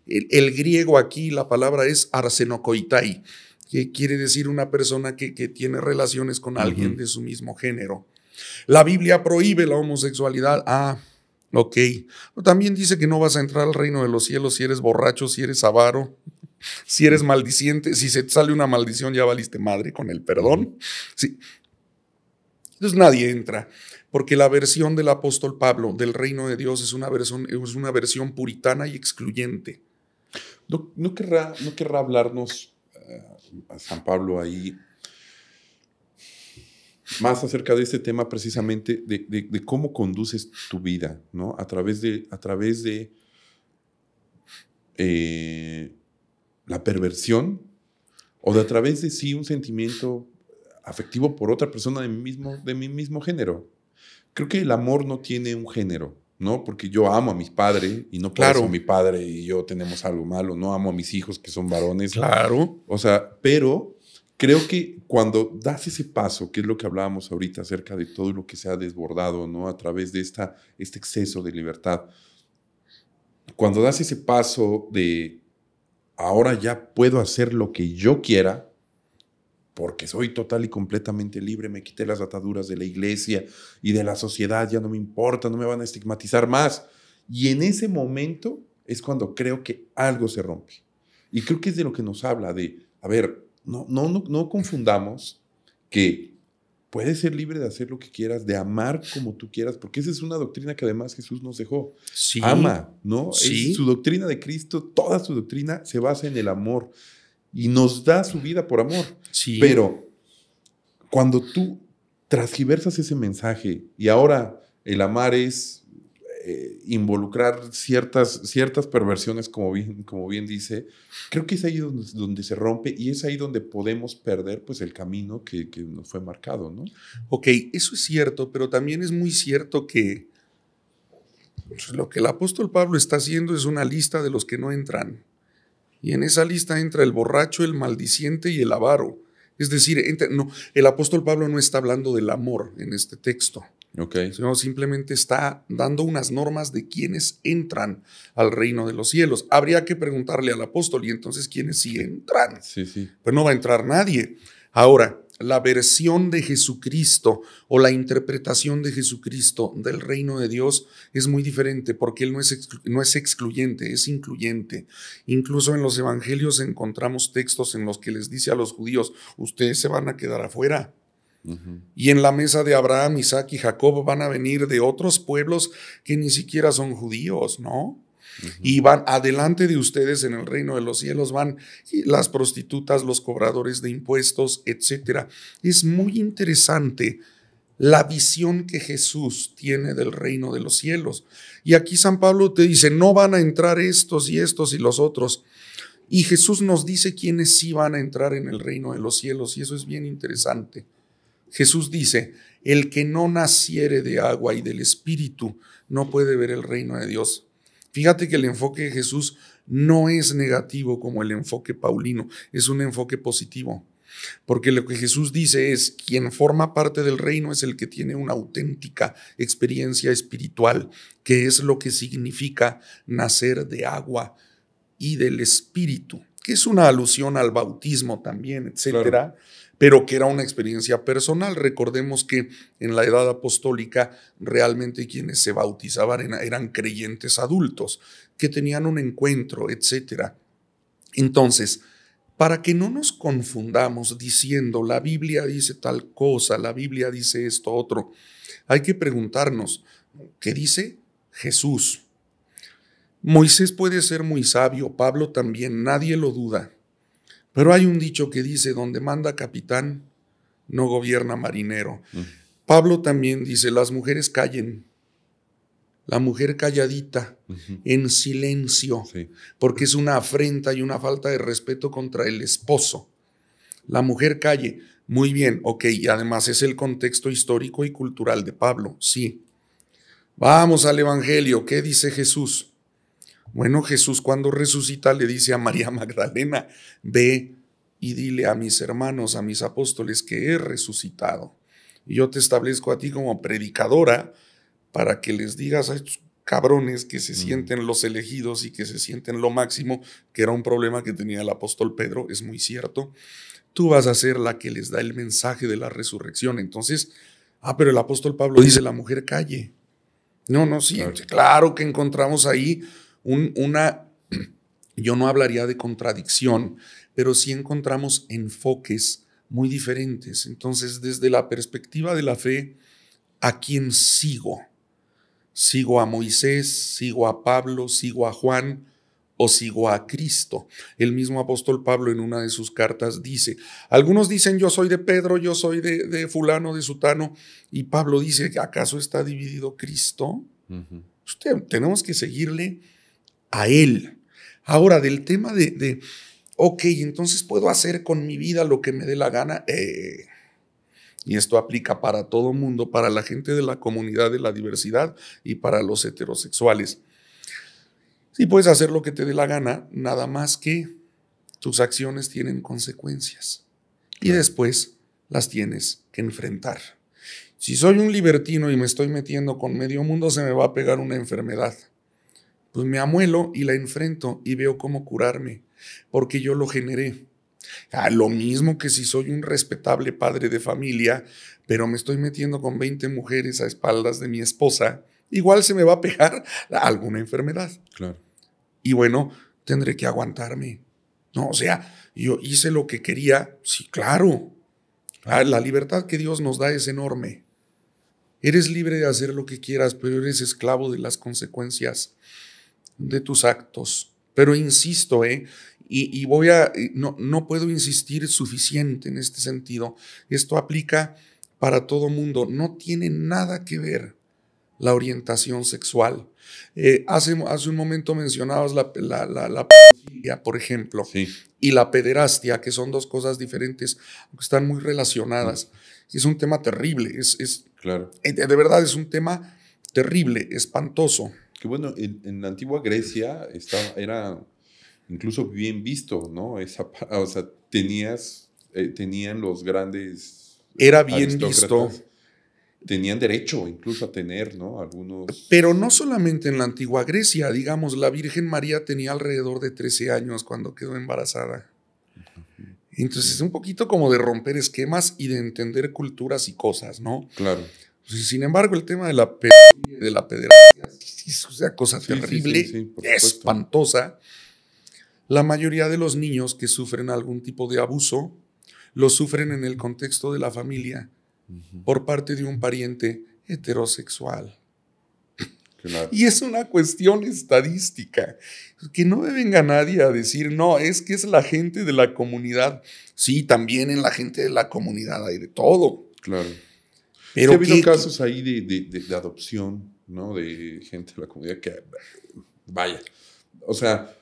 El griego aquí, la palabra es arsenokoitai, que quiere decir una persona que tiene relaciones con alguien de su mismo género. La Biblia prohíbe la homosexualidad. Ok. Pero también dice que no vas a entrar al reino de los cielos si eres borracho, si eres avaro, si eres maldiciente. Si se te sale una maldición, ya valiste madre con el perdón. Sí. Entonces nadie entra. Porque la versión del apóstol Pablo del reino de Dios es una versión puritana y excluyente. ¿No querrá hablarnos a San Pablo ahí más acerca de este tema precisamente de cómo conduces tu vida, ¿no? A través de la perversión o a través de sí un sentimiento afectivo por otra persona de mi mismo género? Creo que el amor no tiene un género, ¿no? Porque yo amo a mis padres y no por eso mi padre y yo tenemos algo malo. No amo a mis hijos que son varones. Claro. O sea, pero creo que cuando das ese paso, que es lo que hablábamos ahorita acerca de todo lo que se ha desbordado, ¿no? A través de este exceso de libertad. Cuando das ese paso de ahora ya puedo hacer lo que yo quiera, porque soy total y completamente libre, me quité las ataduras de la iglesia y de la sociedad, ya no me importa, no me van a estigmatizar más. Y en ese momento es cuando creo que algo se rompe. Y creo que es de lo que nos habla, de, a ver, no confundamos que puedes ser libre de hacer lo que quieras, de amar como tú quieras, porque esa es una doctrina que además Jesús nos dejó. Sí. Ama, ¿no? Sí. Es su doctrina de Cristo, toda su doctrina se basa en el amor. Y nos da su vida por amor. Sí. Pero cuando tú transgiversas ese mensaje y ahora el amar es involucrar ciertas perversiones, como bien dice, creo que es ahí donde se rompe y es ahí donde podemos perder pues, el camino que nos fue marcado, ¿no? Ok, eso es cierto, pero también es muy cierto que pues, lo que el apóstol Pablo está haciendo es una lista de los que no entran. Y en esa lista entra el borracho, el maldiciente y el avaro. Es decir, el apóstol Pablo no está hablando del amor en este texto. Okay. Sino simplemente está dando unas normas de quienes entran al reino de los cielos. Habría que preguntarle al apóstol, y entonces, ¿quiénes sí entran? Sí. Pues no va a entrar nadie. Ahora, la versión de Jesucristo o la interpretación de Jesucristo del reino de Dios es muy diferente porque Él no es excluyente, es incluyente. Incluso en los evangelios encontramos textos en los que les dice a los judíos, ustedes se van a quedar afuera. Y en la mesa de Abraham, Isaac y Jacob van a venir de otros pueblos que ni siquiera son judíos, ¿no? Y van adelante de ustedes en el reino de los cielos, van las prostitutas, los cobradores de impuestos, etc. Es muy interesante la visión que Jesús tiene del reino de los cielos. Y aquí San Pablo te dice, no van a entrar estos y los otros. Y Jesús nos dice quiénes sí van a entrar en el reino de los cielos, y eso es bien interesante. Jesús dice, el que no naciere de agua y del Espíritu no puede ver el reino de Dios. Fíjate que el enfoque de Jesús no es negativo como el enfoque paulino, es un enfoque positivo. Porque lo que Jesús dice es, quien forma parte del reino es el que tiene una auténtica experiencia espiritual, que es lo que significa nacer de agua y del Espíritu, que es una alusión al bautismo también, etcétera. Claro. Pero que era una experiencia personal. Recordemos que en la edad apostólica realmente quienes se bautizaban eran creyentes adultos que tenían un encuentro, etc. Entonces, para que no nos confundamos diciendo la Biblia dice tal cosa, la Biblia dice esto otro, hay que preguntarnos, ¿qué dice Jesús? Moisés puede ser muy sabio, Pablo también, nadie lo duda. Pero hay un dicho que dice, donde manda capitán, no gobierna marinero. Pablo también dice, las mujeres callen. La mujer calladita, en silencio, porque es una afrenta y una falta de respeto contra el esposo. La mujer calle, muy bien, ok, y además es el contexto histórico y cultural de Pablo, sí. Vamos al Evangelio, ¿qué dice Jesús? Bueno, Jesús cuando resucita le dice a María Magdalena, ve y dile a mis hermanos, a mis apóstoles que he resucitado. Y yo te establezco a ti como predicadora para que les digas a estos cabrones que se sienten los elegidos y que se sienten lo máximo, que era un problema que tenía el apóstol Pedro, es muy cierto. Tú vas a ser la que les da el mensaje de la resurrección. Entonces, pero el apóstol Pablo dice, la mujer calle. No, sí, claro que encontramos ahí yo no hablaría de contradicción, pero sí encontramos enfoques muy diferentes. Entonces, desde la perspectiva de la fe, ¿a quién sigo? ¿Sigo a Moisés? ¿Sigo a Pablo? ¿Sigo a Juan? ¿O sigo a Cristo? El mismo apóstol Pablo en una de sus cartas dice, algunos dicen yo soy de Pedro, yo soy de fulano, de sutano, y Pablo dice, ¿acaso está dividido Cristo? Tenemos que seguirle a él. Ahora, del tema ok, entonces puedo hacer con mi vida lo que me dé la gana, y esto aplica para todo mundo, para la gente de la comunidad de la diversidad y para los heterosexuales. Sí puedes hacer lo que te dé la gana, nada más que tus acciones tienen consecuencias y después las tienes que enfrentar. Si soy un libertino y me estoy metiendo con medio mundo, se me va a pegar una enfermedad. Pues me amuelo y la enfrento y veo cómo curarme, porque yo lo generé. Lo mismo que si soy un respetable padre de familia, pero me estoy metiendo con 20 mujeres a espaldas de mi esposa, igual se me va a pegar alguna enfermedad. Claro. Y bueno, tendré que aguantarme. No, o sea, yo hice lo que quería, sí, claro. La libertad que Dios nos da es enorme. Eres libre de hacer lo que quieras, pero eres esclavo de las consecuencias de tus actos. Pero insisto, no puedo insistir suficiente en este sentido. Esto aplica para todo mundo. No tiene nada que ver la orientación sexual. Hace un momento mencionabas la pedofilia, por ejemplo, y la pederastia, que son dos cosas diferentes, aunque están muy relacionadas. Es un tema terrible, claro. De verdad es un tema terrible, espantoso. Que bueno, en la antigua Grecia era incluso bien visto, ¿no? O sea, tenían los grandes era bien visto. Tenían derecho incluso a tener, ¿no? Algunos. Pero no solamente en la antigua Grecia, digamos, la Virgen María tenía alrededor de 13 años cuando quedó embarazada. Entonces es un poquito como de romper esquemas y de entender culturas y cosas, ¿no? Claro. Sin embargo, el tema de la pederastia es una cosa terrible, espantosa. La mayoría de los niños que sufren algún tipo de abuso lo sufren en el contexto de la familia por parte de un pariente heterosexual. Claro. Y es una cuestión estadística, que no me venga nadie a decir, no, es que es la gente de la comunidad. Sí, también en la gente de la comunidad hay de todo. Claro. Pero sí, ha habido casos ahí de adopción, ¿no? De gente de la comunidad que, vaya, o sea,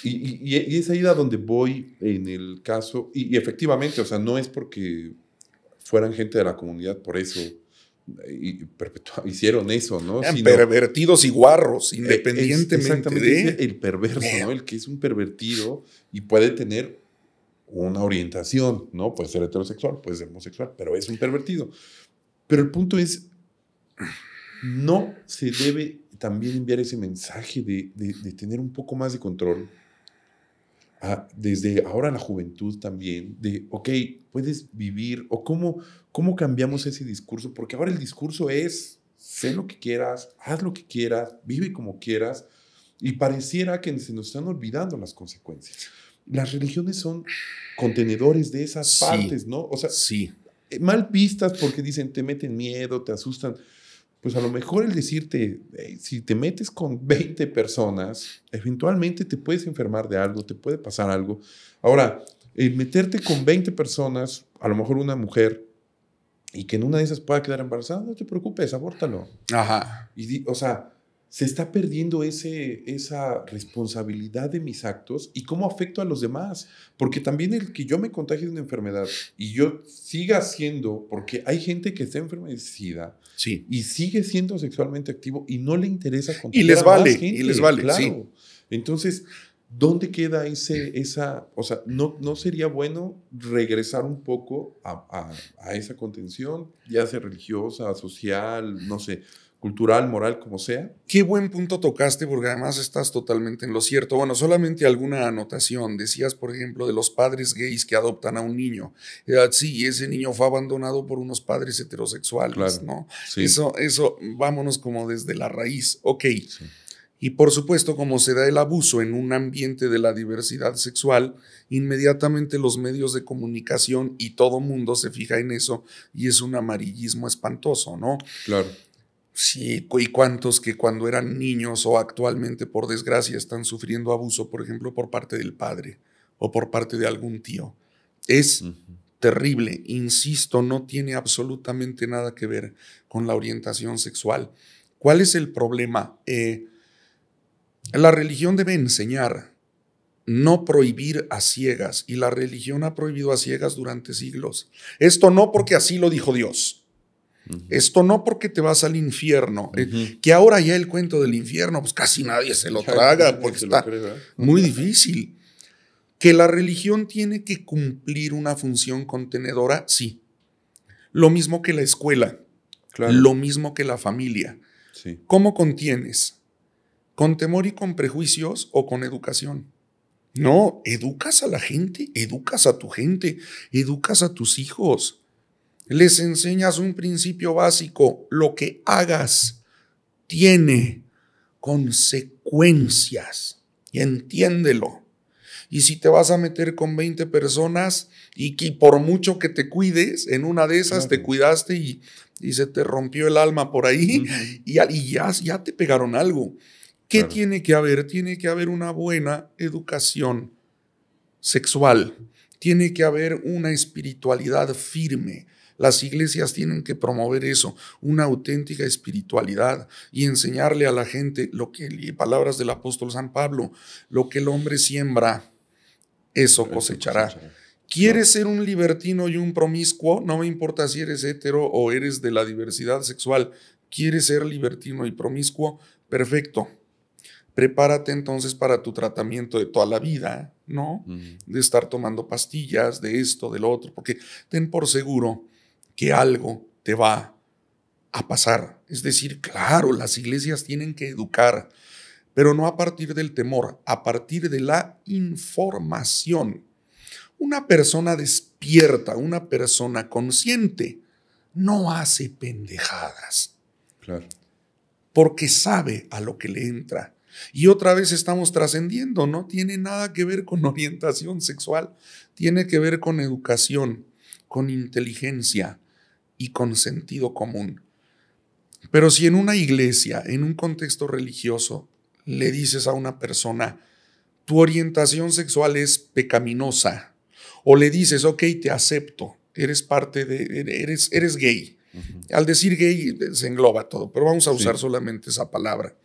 y es ahí a donde voy en el caso, y efectivamente, o sea, no es porque fueran gente de la comunidad, por eso hicieron eso, ¿no? Sino, pervertidos y guarros, independientemente de... el perverso, ¿no? El que es un pervertido y puede tener una orientación, ¿no? Puede ser heterosexual, puede ser homosexual, pero es un pervertido. Pero el punto es, no se debe también enviar ese mensaje de tener un poco más de control, desde ahora la juventud también, de, ok, puedes vivir, o cómo cambiamos ese discurso, porque ahora el discurso es, sé lo que quieras, haz lo que quieras, vive como quieras, y pareciera que se nos están olvidando las consecuencias. Las religiones son contenedores de esas partes, ¿no? O sea, mal vistas porque dicen, te meten miedo, te asustan. Pues a lo mejor el decirte, hey, si te metes con 20 personas, eventualmente te puedes enfermar de algo, te puede pasar algo. Ahora, el meterte con 20 personas, a lo mejor una mujer, y que en una de esas pueda quedar embarazada, no te preocupes, abórtalo. Ajá. O sea, se está perdiendo esa responsabilidad de mis actos y cómo afecto a los demás. Porque también el que yo me contagie de una enfermedad y yo siga siendo, porque hay gente que está enferma de SIDA Sí. y sigue siendo sexualmente activo y no le interesa Y contagiar les a vale, más gente. y les vale, claro. sí. Entonces, ¿dónde queda o sea, no sería bueno regresar un poco a esa contención, ya sea religiosa, social, no sé, cultural, moral, como sea? Qué buen punto tocaste, porque además estás totalmente en lo cierto. Bueno, solamente alguna anotación. Decías, por ejemplo, de los padres gays que adoptan a un niño. Sí, ese niño fue abandonado por unos padres heterosexuales, Claro, ¿no? sí. Eso, vámonos como desde la raíz. Ok. Sí. Y por supuesto, como se da el abuso en un ambiente de la diversidad sexual, inmediatamente los medios de comunicación y todo mundo se fija en eso y es un amarillismo espantoso, ¿no? Claro. Sí, y cuántos que cuando eran niños o actualmente, por desgracia, están sufriendo abuso, por ejemplo, por parte del padre o por parte de algún tío. Es terrible, insisto, no tiene absolutamente nada que ver con la orientación sexual. ¿Cuál es el problema? La religión debe enseñar, no prohibir a ciegas, y la religión ha prohibido a ciegas durante siglos. Esto no porque así lo dijo Dios. Esto no porque te vas al infierno, que ahora ya el cuento del infierno, pues casi nadie se lo traga porque está muy difícil. Que la religión tiene que cumplir una función contenedora, sí. Lo mismo que la escuela, Claro. lo mismo que la familia. Sí. ¿Cómo contienes? ¿Con temor y con prejuicios o con educación? No, educas a la gente, educas a tu gente, educas a tus hijos. Les enseñas un principio básico: lo que hagas tiene consecuencias, y entiéndelo. Y si te vas a meter con 20 personas y que por mucho que te cuides, en una de esas te cuidaste y se te rompió el alma por ahí y ya te pegaron algo. ¿Qué tiene que haber? Tiene que haber una buena educación sexual. Tiene que haber una espiritualidad firme. Las iglesias tienen que promover eso, una auténtica espiritualidad, y enseñarle a la gente lo que, palabras del apóstol San Pablo, lo que el hombre siembra, eso cosechará. ¿Quieres ser un libertino y un promiscuo? No me importa si eres hetero o eres de la diversidad sexual. ¿Quieres ser libertino y promiscuo? Perfecto. Prepárate entonces para tu tratamiento de toda la vida, ¿no? De estar tomando pastillas, de esto, de lo otro, porque ten por seguro que algo te va a pasar. Es decir, claro, las iglesias tienen que educar, pero no a partir del temor, a partir de la información. Una persona despierta, una persona consciente, no hace pendejadas. Claro. Porque sabe a lo que le entra. Y otra vez estamos trascendiendo, no tiene nada que ver con orientación sexual, tiene que ver con educación, con inteligencia y con sentido común. Pero si en una iglesia, en un contexto religioso, le dices a una persona, tu orientación sexual es pecaminosa, o le dices, ok, te acepto, eres parte de, eres gay. Al decir gay se engloba todo, pero vamos a usar solamente esa palabra,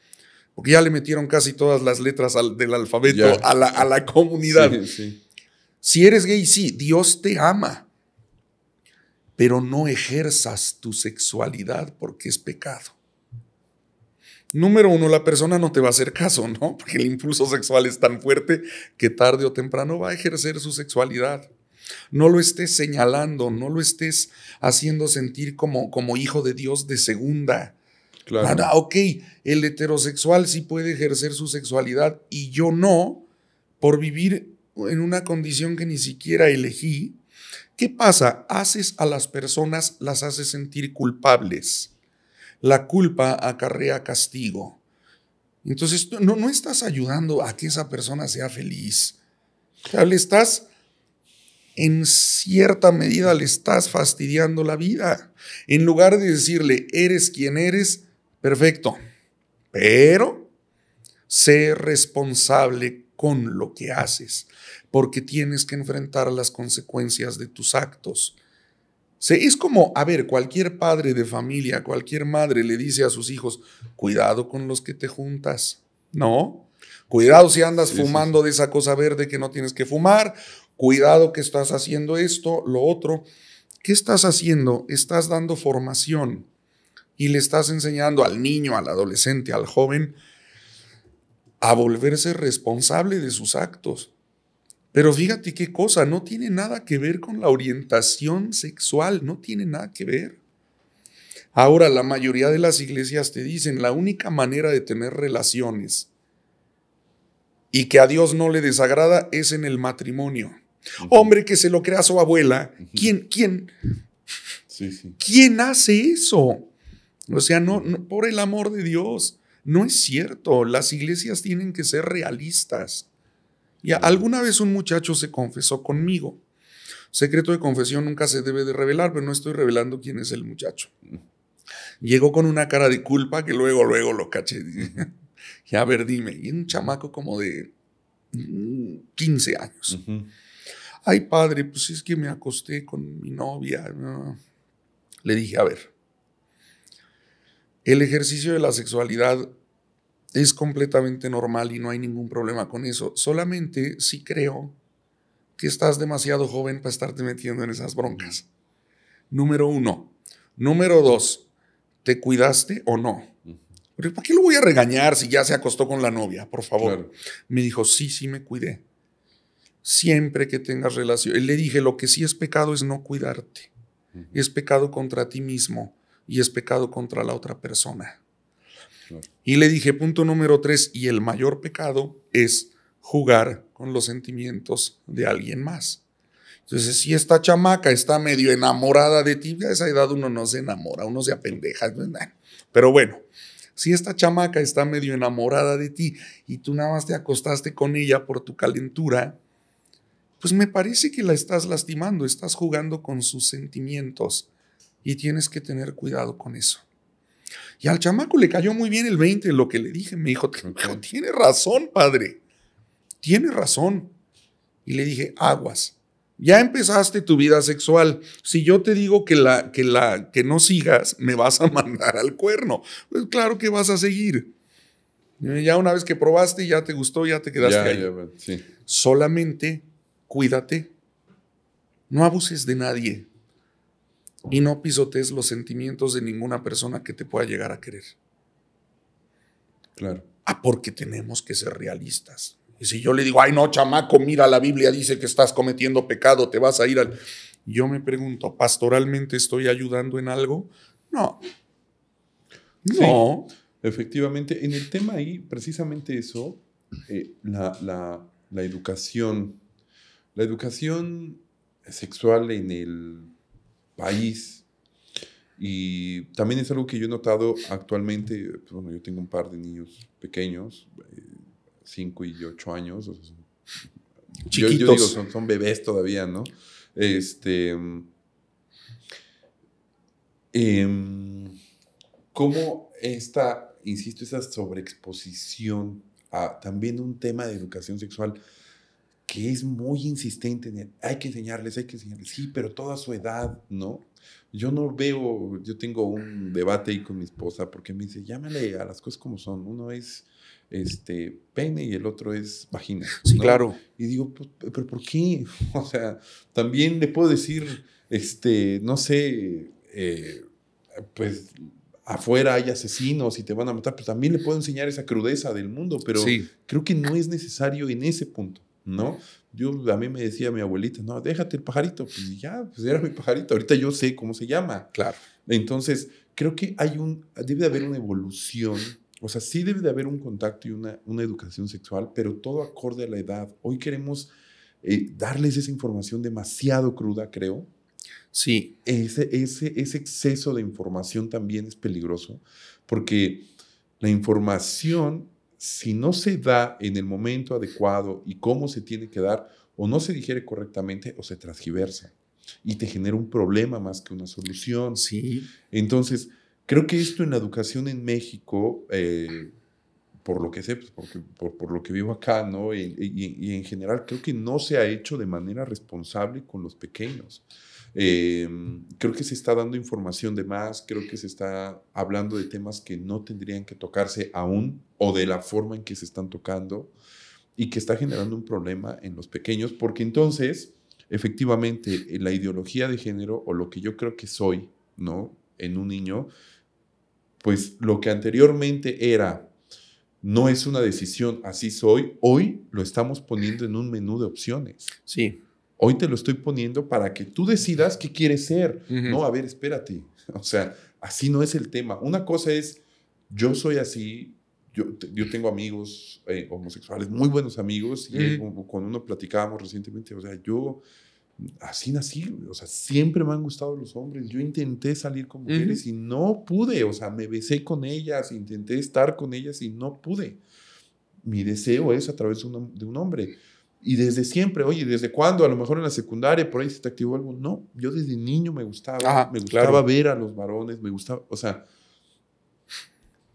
porque ya le metieron casi todas las letras del alfabeto a la comunidad. Si eres gay, sí, Dios te ama, pero no ejerzas tu sexualidad porque es pecado. Número uno, la persona no te va a hacer caso, ¿no? Porque el impulso sexual es tan fuerte que tarde o temprano va a ejercer su sexualidad. No lo estés señalando, no lo estés haciendo sentir como hijo de Dios de segunda. Claro. Ok, el heterosexual sí puede ejercer su sexualidad y yo no, por vivir en una condición que ni siquiera elegí. ¿Qué pasa? Haces a las personas, las haces sentir culpables. La culpa acarrea castigo. Entonces no estás ayudando a que esa persona sea feliz. O sea, en cierta medida le estás fastidiando la vida. En lugar de decirle, eres quien eres, perfecto, pero sé responsable con lo que haces, porque tienes que enfrentar las consecuencias de tus actos. Es como, a ver, cualquier padre de familia, cualquier madre le dice a sus hijos, cuidado con los que te juntas, ¿no? Cuidado si andas fumando de esa cosa verde que no tienes que fumar, cuidado que estás haciendo esto, lo otro. ¿Qué estás haciendo? Estás dando formación y le estás enseñando al niño, al adolescente, al joven a volverse responsable de sus actos. Pero fíjate qué cosa, no tiene nada que ver con la orientación sexual, no tiene nada que ver. Ahora, la mayoría de las iglesias te dicen, la única manera de tener relaciones y que a Dios no le desagrada es en el matrimonio. Hombre, que se lo crea su abuela. ¿Quién hace eso? O sea, no, por el amor de Dios, no es cierto. Las iglesias tienen que ser realistas. Y alguna vez un muchacho se confesó conmigo. Secreto de confesión nunca se debe de revelar, pero no estoy revelando quién es el muchacho. Llegó con una cara de culpa que luego lo caché. Y a ver, dime. Y un chamaco como de 15 años. Ay, padre, pues es que me acosté con mi novia. No. Le dije, a ver, el ejercicio de la sexualidad es completamente normal y no hay ningún problema con eso. Solamente sí creo que estás demasiado joven para estarte metiendo en esas broncas. Número 1. Número 2, ¿te cuidaste o no? ¿Pero para qué lo voy a regañar si ya se acostó con la novia? Por favor. Claro. Me dijo, sí me cuidé. Siempre que tengas relación. Le dije, lo que sí es pecado es no cuidarte. Es pecado contra ti mismo y es pecado contra la otra persona. Claro. Y le dije, punto número 3, y el mayor pecado es jugar con los sentimientos de alguien más. Entonces, si esta chamaca está medio enamorada de ti, a esa edad uno no se enamora, uno se apendeja. Pero bueno, si esta chamaca está medio enamorada de ti y tú nada más te acostaste con ella por tu calentura, pues me parece que la estás lastimando, estás jugando con sus sentimientos y tienes que tener cuidado con eso. Y al chamaco le cayó muy bien el 20 lo que le dije. Me dijo, tiene razón, padre, tiene razón. Y le dije, aguas, ya empezaste tu vida sexual. Si yo te digo que no sigas, me vas a mandar al cuerno. Pues claro que vas a seguir. Ya una vez que probaste, ya te gustó, ya te quedaste ahí. Sí. Solamente cuídate, no abuses de nadie y no pisotees los sentimientos de ninguna persona que te pueda llegar a querer. Claro. Porque tenemos que ser realistas. Y si yo le digo, ay no, chamaco, mira, la Biblia dice que estás cometiendo pecado, te vas a ir al... Yo me pregunto, ¿pastoralmente estoy ayudando en algo? No. No. Sí, efectivamente, en el tema ahí, precisamente eso, la educación... La educación sexual en el país, y también es algo que yo he notado actualmente. Bueno, yo tengo un par de niños pequeños, 5 y 8 años. O sea, chiquitos. Yo digo, son bebés todavía, ¿no? ¿Cómo esa sobreexposición a también un tema de educación sexual que es muy insistente en hay que enseñarles, sí, pero toda su edad, ¿no? Yo tengo un debate ahí con mi esposa porque me dice, llámale a las cosas como son. Uno es pene y el otro es vagina. Sí, ¿no? claro. Y digo, ¿pero por qué? O sea, también le puedo decir, no sé, pues afuera hay asesinos y te van a matar, pues también le puedo enseñar esa crudeza del mundo, pero sí, creo que no es necesario en ese punto, ¿no? A mí me decía mi abuelita, no, déjate el pajarito. Pues ya, pues era mi pajarito. Ahorita yo sé cómo se llama. Claro. Entonces, creo que debe de haber una evolución. O sea, sí debe de haber un contacto y una educación sexual, pero todo acorde a la edad. Hoy queremos darles esa información demasiado cruda, creo. Sí. Ese exceso de información también es peligroso, porque la información, si no se da en el momento adecuado y cómo se tiene que dar, o no se digiere correctamente o se transgiversa y te genera un problema más que una solución. Sí. Entonces, creo que esto en la educación en México, por lo que sé, pues por lo que vivo acá, ¿no? Y en general, creo que no se ha hecho de manera responsable con los pequeños. Creo que se está dando información de más, creo que se está hablando de temas que no tendrían que tocarse aún o de la forma en que se están tocando y que está generando un problema en los pequeños, porque entonces, efectivamente, la ideología de género o lo que yo creo que soy, ¿no? En un niño, pues lo que anteriormente era, no es una decisión, así soy, hoy lo estamos poniendo en un menú de opciones. Sí. Hoy te lo estoy poniendo para que tú decidas qué quieres ser. Uh-huh. No, a ver, espérate. O sea, así no es el tema. Una cosa es, yo soy así, yo tengo amigos homosexuales, muy buenos amigos, y con uno platicábamos recientemente, o sea, yo así nací, o sea, siempre me han gustado los hombres. Yo intenté salir con mujeres y no pude, o sea, me besé con ellas, intenté estar con ellas y no pude. Mi deseo es a través de un hombre. Y desde siempre, oye, ¿desde cuándo? A lo mejor en la secundaria por ahí se te activó algo. No, yo desde niño me gustaba, claro, ver a los varones, me gustaba, o sea,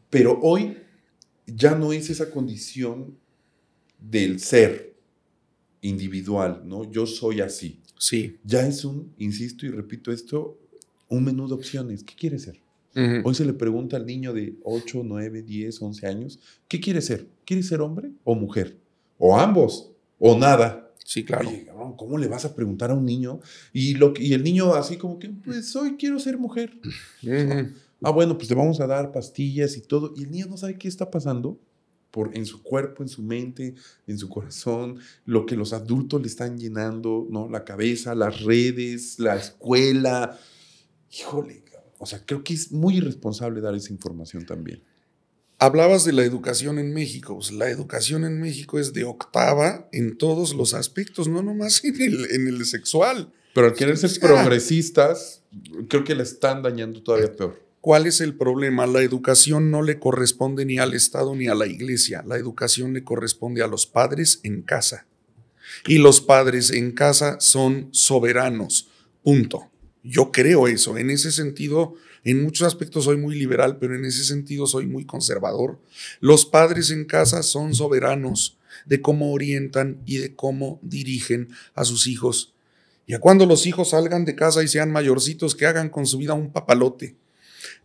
pero hoy ya no es esa condición del ser individual, ¿no? Yo soy así. Sí. Ya es insisto y repito esto, un menú de opciones. ¿Qué quiere ser? Uh-huh. Hoy se le pregunta al niño de 8, 9, 10, 11 años, ¿qué quiere ser? ¿Quiere ser hombre o mujer? O ambos, o nada. Sí, claro. Oye, cabrón, ¿cómo le vas a preguntar a un niño? Y el niño así como que, pues hoy quiero ser mujer. Uh-huh. Ah, bueno, pues te vamos a dar pastillas y todo. Y el niño no sabe qué está pasando en su cuerpo, en su mente, en su corazón, lo que los adultos le están llenando, ¿no? La cabeza, las redes, la escuela. Híjole, o sea, creo que es muy irresponsable dar esa información también. Hablabas de la educación en México. Pues la educación en México es de octava en todos los aspectos, no nomás en el sexual. Pero al querer ser progresistas, creo que la están dañando todavía peor. ¿Cuál es el problema? La educación no le corresponde ni al Estado ni a la iglesia. La educación le corresponde a los padres en casa. Y los padres en casa son soberanos. Punto. Yo creo eso. En ese sentido, en muchos aspectos soy muy liberal, pero en ese sentido soy muy conservador. Los padres en casa son soberanos de cómo orientan y de cómo dirigen a sus hijos. Ya cuando los hijos salgan de casa y sean mayorcitos, que hagan con su vida un papalote.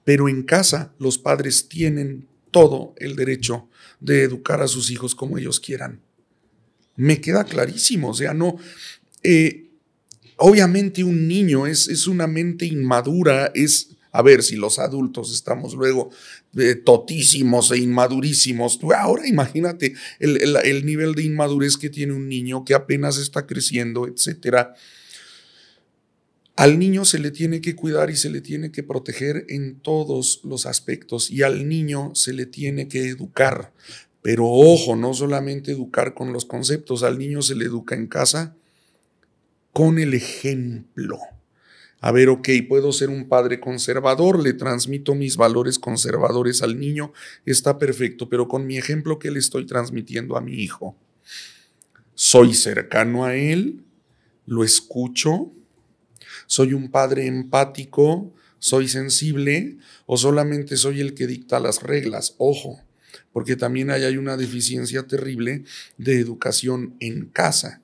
Pero en casa los padres tienen todo el derecho de educar a sus hijos como ellos quieran. Me queda clarísimo, o sea, no... obviamente un niño es una mente inmadura, a ver, si los adultos estamos luego totísimos e inmadurísimos, ahora imagínate el nivel de inmadurez que tiene un niño que apenas está creciendo, etcétera. Al niño se le tiene que cuidar y se le tiene que proteger en todos los aspectos y al niño se le tiene que educar. Pero ojo, no solamente educar con los conceptos, al niño se le educa en casa con el ejemplo. A ver, ok, puedo ser un padre conservador, le transmito mis valores conservadores al niño, está perfecto, pero con mi ejemplo, ¿qué le estoy transmitiendo a mi hijo? ¿Soy cercano a él? ¿Lo escucho? ¿Soy un padre empático? ¿Soy sensible? ¿O solamente soy el que dicta las reglas? Ojo, porque también hay una deficiencia terrible de educación en casa.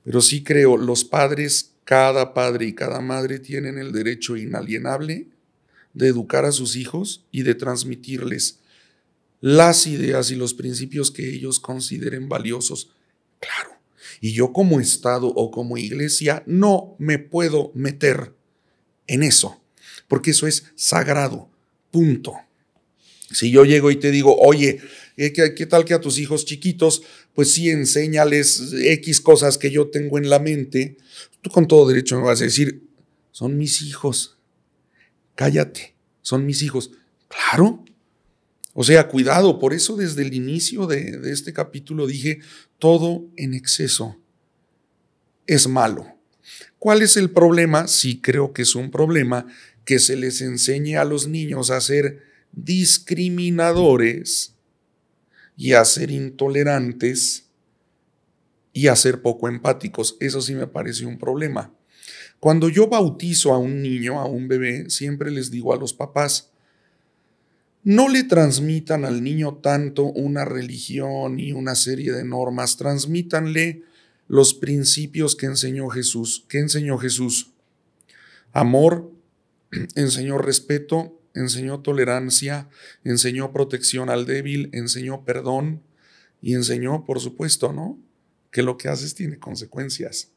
Pero sí creo, los padres, cada padre y cada madre tienen el derecho inalienable de educar a sus hijos y de transmitirles las ideas y los principios que ellos consideren valiosos. Claro. Y yo como Estado o como iglesia no me puedo meter en eso, porque eso es sagrado, punto. Si yo llego y te digo, oye, ¿qué tal que a tus hijos chiquitos, pues sí, enséñales X cosas que yo tengo en la mente? Tú con todo derecho me vas a decir, son mis hijos, cállate, son mis hijos. Claro. O sea, cuidado, por eso desde el inicio de este capítulo dije, todo en exceso es malo. ¿Cuál es el problema? Sí, creo que es un problema que se les enseñe a los niños a ser discriminadores y a ser intolerantes y a ser poco empáticos. Eso sí me parece un problema. Cuando yo bautizo a un niño, a un bebé, siempre les digo a los papás, no le transmitan al niño tanto una religión y una serie de normas, transmítanle los principios que enseñó Jesús. ¿Qué enseñó Jesús? amor, enseñó respeto, enseñó tolerancia, enseñó protección al débil, enseñó perdón y enseñó, por supuesto, ¿no?, que lo que haces tiene consecuencias.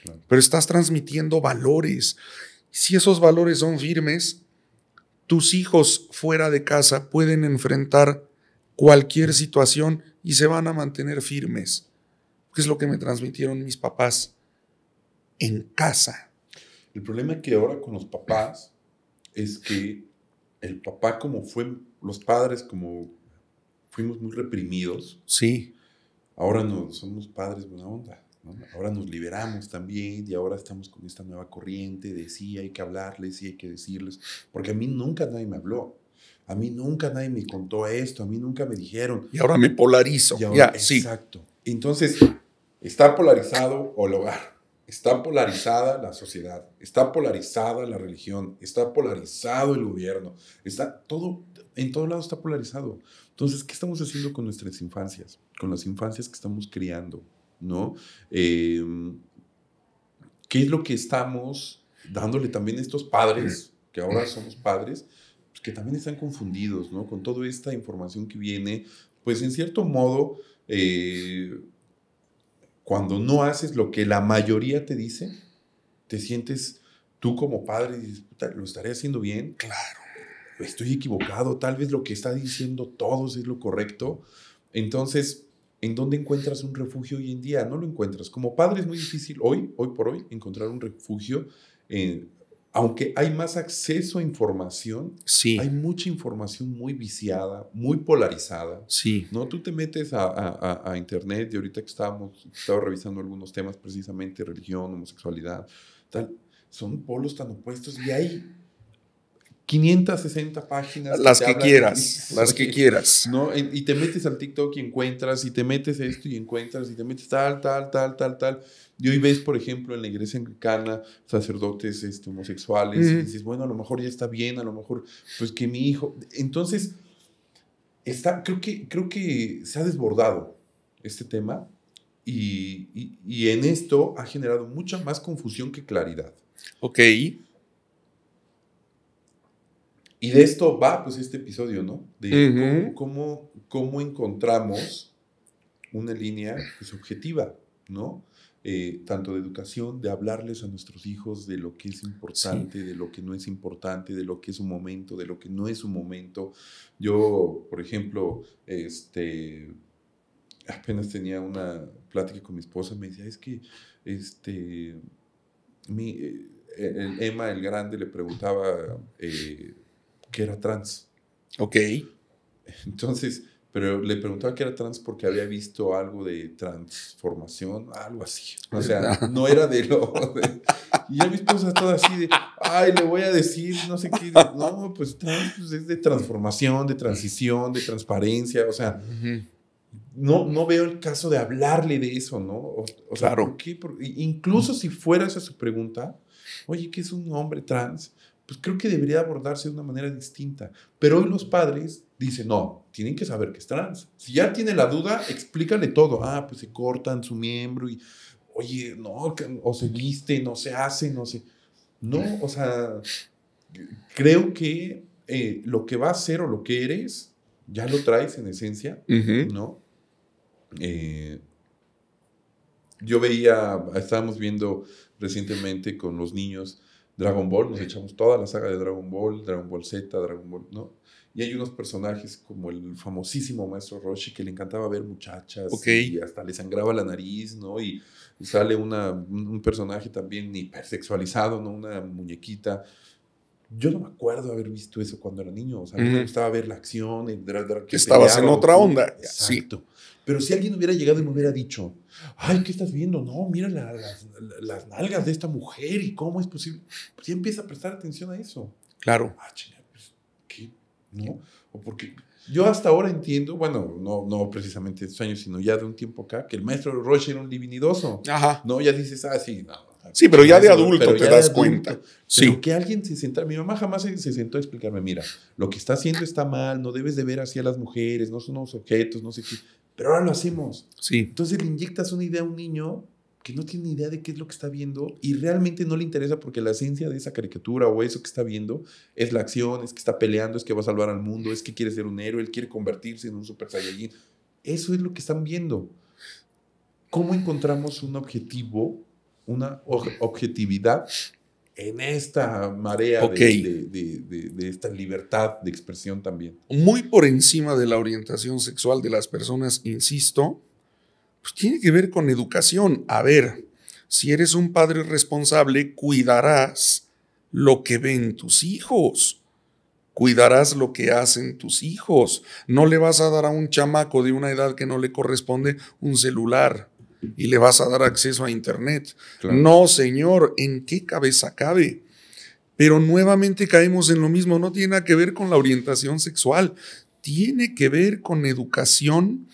Claro. Pero estás transmitiendo valores. Si esos valores son firmes, tus hijos fuera de casa pueden enfrentar cualquier situación y se van a mantener firmes. Que es lo que me transmitieron mis papás en casa. El problema que ahora con los papás es que el papá, como fue, los padres, como fuimos muy reprimidos, Sí. ahora no somos padres buena onda, ¿no? Ahora nos liberamos también y ahora estamos con esta nueva corriente de sí hay que hablarles, sí hay que decirles, porque a mí nunca nadie me habló, a mí nunca nadie me contó esto, a mí nunca me dijeron. Y ahora me polarizo. Y ahora, Ya, sí. exacto. Entonces, está polarizado el hogar, está polarizada la sociedad, está polarizada la religión, está polarizado el gobierno, está todo, en todo lado está polarizado. Entonces, ¿qué estamos haciendo con nuestras infancias? Con las infancias que estamos criando, ¿no? ¿Qué es lo que estamos dándole también a estos padres, que ahora somos padres, pues que también están confundidos, ¿no? Con toda esta información que viene, pues en cierto modo, cuando no haces lo que la mayoría te dice, te sientes tú como padre y dices, puta, ¿lo estaré haciendo bien? Claro. Estoy equivocado, tal vez lo que está diciendo todos es lo correcto. Entonces, ¿en dónde encuentras un refugio hoy en día? No lo encuentras. Como padre es muy difícil hoy por hoy, encontrar un refugio. Aunque hay más acceso a información, Sí. hay mucha información muy viciada, muy polarizada. Sí. ¿No? Tú te metes a internet y ahorita que estaba revisando algunos temas precisamente, religión, homosexualidad, tal, son polos tan opuestos y hay 560 páginas. Las te que hablan quieras, las que quieras. ¿no? Y te metes al TikTok y encuentras, y te metes esto y encuentras, y te metes tal. Y hoy ves, por ejemplo, en la iglesia anglicana, sacerdotes homosexuales, y dices, bueno, a lo mejor ya está bien, a lo mejor, pues que mi hijo. Entonces, creo que se ha desbordado este tema, y en esto ha generado mucha más confusión que claridad. Ok. Y de esto va, pues, este episodio, ¿no? De cómo encontramos una línea, pues, objetiva, ¿no? Tanto de educación, de hablarles a nuestros hijos de lo que es importante, sí, de lo que no es importante, de lo que es un momento, de lo que no es un momento. Yo, por ejemplo, apenas tenía una plática con mi esposa, me decía, es que Emma, el grande, le preguntaba que era trans. Ok. Entonces, pero le preguntaba que era trans porque había visto algo de transformación, algo así. O sea, no era de lo... y ya mi esposa toda así de, ay, le voy a decir, no sé qué. No, pues trans pues es de transformación, de transición, de transparencia. O sea, no veo el caso de hablarle de eso, ¿no? O sea, claro. ¿por qué? Incluso si fuera esa su pregunta, oye, ¿qué es un hombre trans? Pues creo que debería abordarse de una manera distinta. Pero hoy los padres dicen, no, tienen que saber que es trans. Si ya tiene la duda, explícale todo. Ah, pues se cortan su miembro y, oye, no, o se viste, no se hace, no sé. No, o sea, creo que lo que va a ser o lo que eres, ya lo traes en esencia, ¿no? Yo estábamos viendo recientemente con los niños Dragon Ball, nos echamos toda la saga de Dragon Ball Z, Dragon Ball, ¿no? Y hay unos personajes como el famosísimo maestro Roshi que le encantaba ver muchachas, y hasta le sangraba la nariz, ¿no? Y sale un personaje también hipersexualizado, ¿no? Una muñequita. Yo no me acuerdo haber visto eso cuando era niño. O sea, a mí me gustaba ver la acción. Que estabas en otra onda. Exacto. Sí. Pero si alguien hubiera llegado y me hubiera dicho, ay, ¿qué estás viendo? No, mira las nalgas de esta mujer y cómo es posible. Pues ya empieza a prestar atención a eso. Claro. Ah, chingada, pues, ¿qué? ¿No? O porque yo hasta ahora entiendo, bueno, no precisamente estos años, sino ya de un tiempo acá, que el maestro Roshi era un divinidoso. Ajá. No, ya dices, sí, no. Sí, pero ya de adulto te das cuenta. Sí. Pero que alguien se sentara, mi mamá jamás se sentó a explicarme, mira, lo que está haciendo está mal, no debes de ver así a las mujeres, no son unos objetos, no sé qué, pero ahora lo hacemos. Sí. Entonces le inyectas una idea a un niño que no tiene ni idea de qué es lo que está viendo y realmente no le interesa porque la esencia de esa caricatura o eso que está viendo es la acción, es que está peleando, es que va a salvar al mundo, es que quiere ser un héroe, él quiere convertirse en un Super Saiyajin. Eso es lo que están viendo. ¿Cómo encontramos un objetivo, una objetividad en esta marea de esta libertad de expresión también? Muy por encima de la orientación sexual de las personas, insisto, pues tiene que ver con educación. A ver, si eres un padre responsable, cuidarás lo que ven tus hijos. Cuidarás lo que hacen tus hijos. No le vas a dar a un chamaco de una edad que no le corresponde un celular y le vas a dar acceso a internet. Claro. No, señor, ¿en qué cabeza cabe? Pero nuevamente caemos en lo mismo. No tiene nada que ver con la orientación sexual. Tiene que ver con educación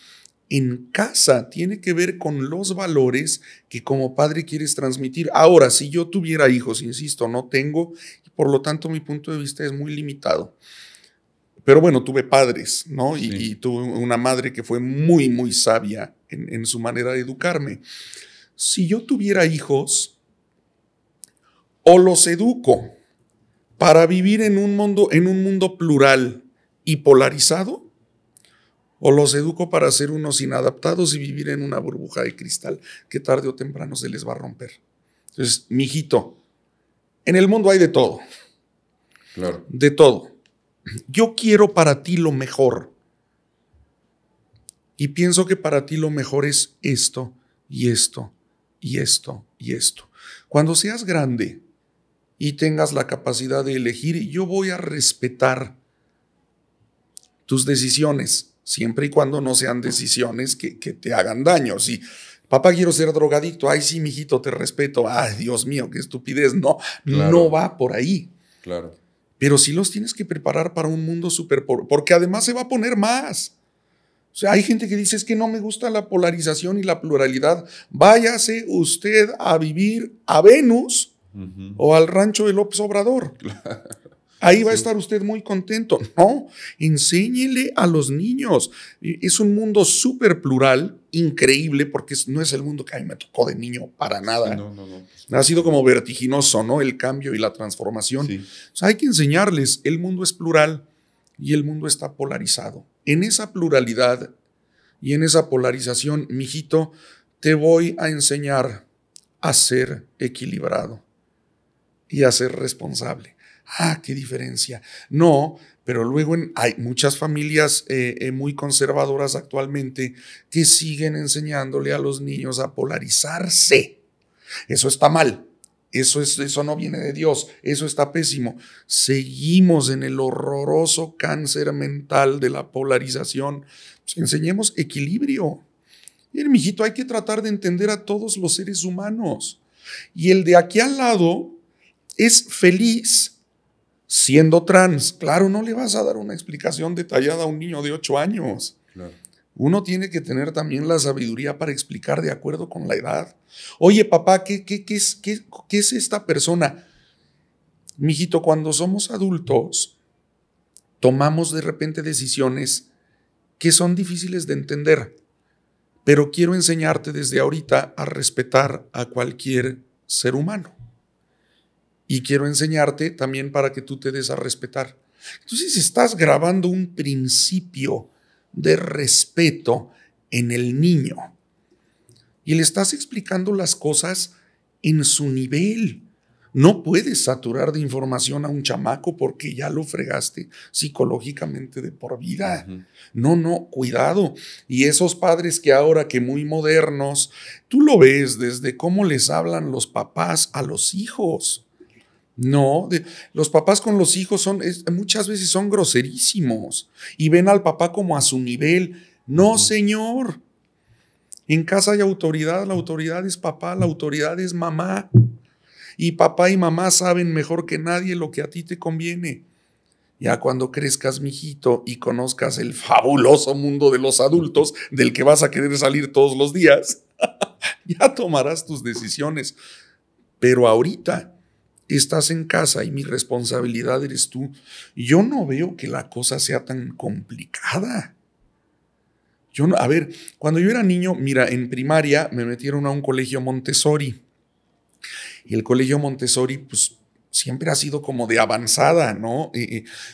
en casa, tiene que ver con los valores que como padre quieres transmitir. Ahora, si yo tuviera hijos, insisto, no tengo, y por lo tanto mi punto de vista es muy limitado. Pero bueno, tuve padres, ¿no? Sí. Y tuve una madre que fue muy, muy sabia en su manera de educarme. Si yo tuviera hijos, o los educo para vivir en un mundo plural y polarizado, o los educo para ser unos inadaptados y vivir en una burbuja de cristal que tarde o temprano se les va a romper. Entonces, mijito, en el mundo hay de todo. Claro. De todo. Yo quiero para ti lo mejor. Y pienso que para ti lo mejor es esto, y esto, y esto, y esto. Cuando seas grande y tengas la capacidad de elegir, yo voy a respetar tus decisiones, siempre y cuando no sean decisiones que te hagan daño. Si, papá, quiero ser drogadicto, ay, sí, mijito, te respeto. Ay, Dios mío, qué estupidez. No, claro. No va por ahí. Claro. Pero sí los tienes que preparar para un mundo súper pobre, porque además se va a poner más. O sea, hay gente que dice, es que no me gusta la polarización y la pluralidad. Váyase usted a vivir a Venus o al rancho de López Obrador. Claro. Ahí va a estar usted muy contento. No, enséñele a los niños. Es un mundo súper plural, increíble, porque no es el mundo que a mí me tocó de niño para nada. Sí, no. Ha sido como vertiginoso, ¿no? El cambio y la transformación. Sí. O sea, hay que enseñarles, el mundo es plural y el mundo está polarizado. En esa pluralidad y en esa polarización, mijito, te voy a enseñar a ser equilibrado y a ser responsable. Ah, qué diferencia. No, pero luego hay muchas familias muy conservadoras actualmente que siguen enseñándole a los niños a polarizarse. Eso está mal. Eso no viene de Dios. Eso está pésimo. Seguimos en el horroroso cáncer mental de la polarización. Pues enseñemos equilibrio. Y mijito, hay que tratar de entender a todos los seres humanos. Y el de aquí al lado es feliz siendo trans. Claro, no le vas a dar una explicación detallada a un niño de 8 años. Claro. Uno tiene que tener también la sabiduría para explicar de acuerdo con la edad. Oye, papá, ¿qué es esta persona? Mijito, cuando somos adultos, tomamos de repente decisiones que son difíciles de entender, pero quiero enseñarte desde ahorita a respetar a cualquier ser humano. Y quiero enseñarte también para que tú te des a respetar. Entonces estás grabando un principio de respeto en el niño y le estás explicando las cosas en su nivel. No puedes saturar de información a un chamaco porque ya lo fregaste psicológicamente de por vida. No, cuidado. Y esos padres que ahora que muy modernos, tú lo ves desde cómo les hablan los papás a los hijos. No, los papás con los hijos muchas veces son groserísimos y ven al papá como a su nivel. No, señor. En casa hay autoridad, la autoridad es papá, la autoridad es mamá. Y papá y mamá saben mejor que nadie lo que a ti te conviene. Ya cuando crezcas, mijito, y conozcas el fabuloso mundo de los adultos, del que vas a querer salir todos los días, ya tomarás tus decisiones. Pero ahorita estás en casa y mi responsabilidad eres tú. Yo no veo que la cosa sea tan complicada. A ver, cuando yo era niño, mira, en primaria me metieron a un colegio Montessori. Y el colegio Montessori, pues, siempre ha sido como de avanzada, ¿no?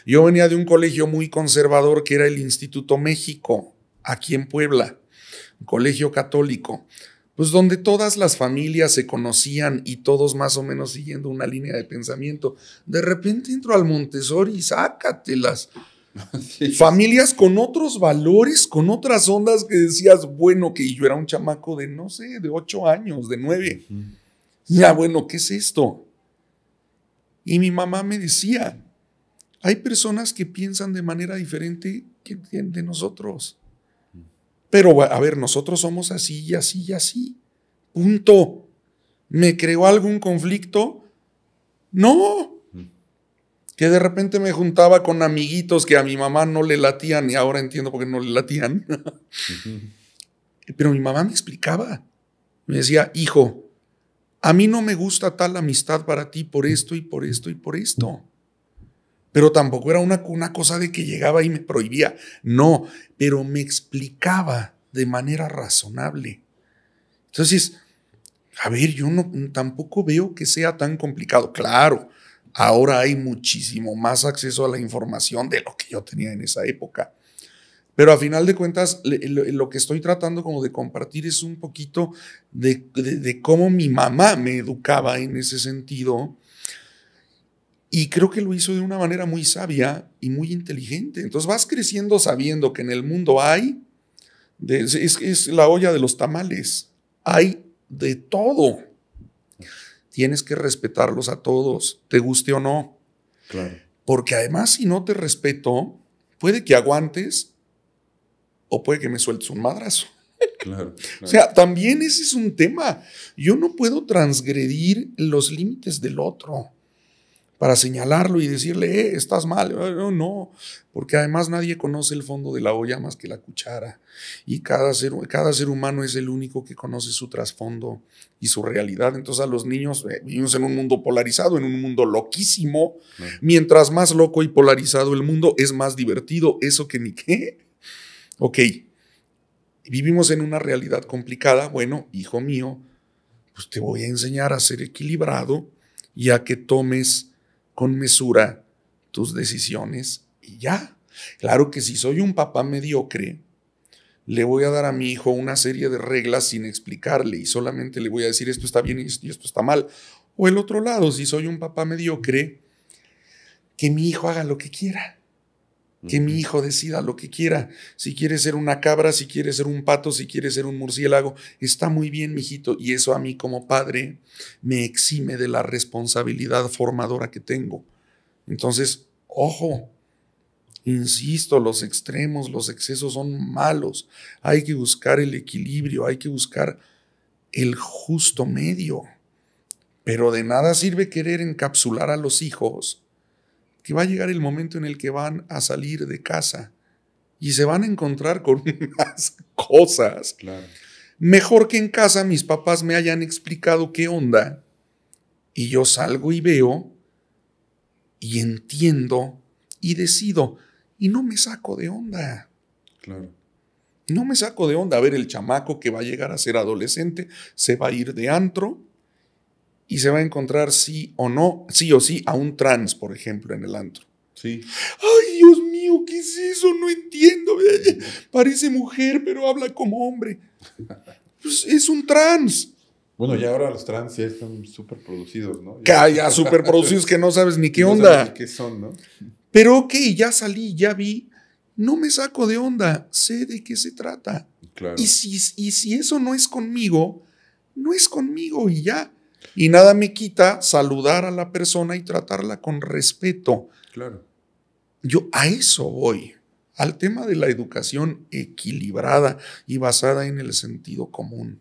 Yo venía de un colegio muy conservador que era el Instituto México, aquí en Puebla, un colegio católico, pues donde todas las familias se conocían y todos más o menos siguiendo una línea de pensamiento. De repente entro al Montessori y sácatelas. Sí. Familias con otros valores, con otras ondas que decías, bueno, que yo era un chamaco de, no sé, de 8 años, de 9. Ya, bueno, ¿qué es esto? Y mi mamá me decía, hay personas que piensan de manera diferente que de nosotros. Pero, a ver, nosotros somos así y así y así. Punto. ¿Me creó algún conflicto? No. Que de repente me juntaba con amiguitos que a mi mamá no le latían y ahora entiendo por qué no le latían. Pero mi mamá me explicaba. Me decía, hijo, a mí no me gusta tal amistad para ti por esto y por esto y por esto. Pero tampoco era una cosa de que llegaba y me prohibía. No, pero me explicaba de manera razonable. Entonces, a ver, yo tampoco veo que sea tan complicado. Claro, ahora hay muchísimo más acceso a la información de lo que yo tenía en esa época. Pero a final de cuentas, lo que estoy tratando como de compartir es un poquito de cómo mi mamá me educaba en ese sentido. Y creo que lo hizo de una manera muy sabia y muy inteligente. Entonces vas creciendo sabiendo que en el mundo hay, es la olla de los tamales, hay de todo. Tienes que respetarlos a todos, te guste o no. Claro. Porque además, si no te respeto, puede que aguantes o puede que me sueltes un madrazo. Claro. O sea, también ese es un tema. Yo no puedo transgredir los límites del otro para señalarlo y decirle, estás mal. No, porque además nadie conoce el fondo de la olla más que la cuchara. Y cada ser humano es el único que conoce su trasfondo y su realidad. Entonces a los niños vivimos en un mundo polarizado, en un mundo loquísimo. Mientras más loco y polarizado el mundo, es más divertido. Eso que ni qué. Ok, vivimos en una realidad complicada. Bueno, hijo mío, pues te voy a enseñar a ser equilibrado y a que tomes con mesura tus decisiones y ya. Claro que si soy un papá mediocre, le voy a dar a mi hijo una serie de reglas sin explicarle y solamente le voy a decir esto está bien y esto está mal. O el otro lado, si soy un papá mediocre, que mi hijo haga lo que quiera. Que mi hijo decida lo que quiera. Si quiere ser una cabra, si quiere ser un pato, si quiere ser un murciélago, está muy bien, mijito. Y eso a mí como padre me exime de la responsabilidad formadora que tengo. Entonces, ojo, insisto, los extremos, los excesos son malos. Hay que buscar el equilibrio, hay que buscar el justo medio. Pero de nada sirve querer encapsular a los hijos, que va a llegar el momento en el que van a salir de casa y se van a encontrar con unas cosas. Claro. Mejor que en casa mis papás me hayan explicado qué onda y yo salgo y veo y entiendo y decido y no me saco de onda. Claro. No me saco de onda. A ver, el chamaco que va a llegar a ser adolescente se va a ir de antro y se va a encontrar sí o sí, a un trans, por ejemplo, en el antro. Sí. ¡Ay, Dios mío! ¿Qué es eso? No entiendo. Parece mujer, pero habla como hombre. Pues es un trans. Bueno, ya ahora los trans ya están súper producidos, ¿no? Ya súper producidos que no sabes ni qué no onda. Sabes ni qué son, ¿no? Pero ok, ya salí, ya vi. No me saco de onda. Sé de qué se trata. Claro. Y si eso no es conmigo, no es conmigo y ya. Y nada me quita saludar a la persona y tratarla con respeto. Claro. Yo a eso voy, al tema de la educación equilibrada y basada en el sentido común.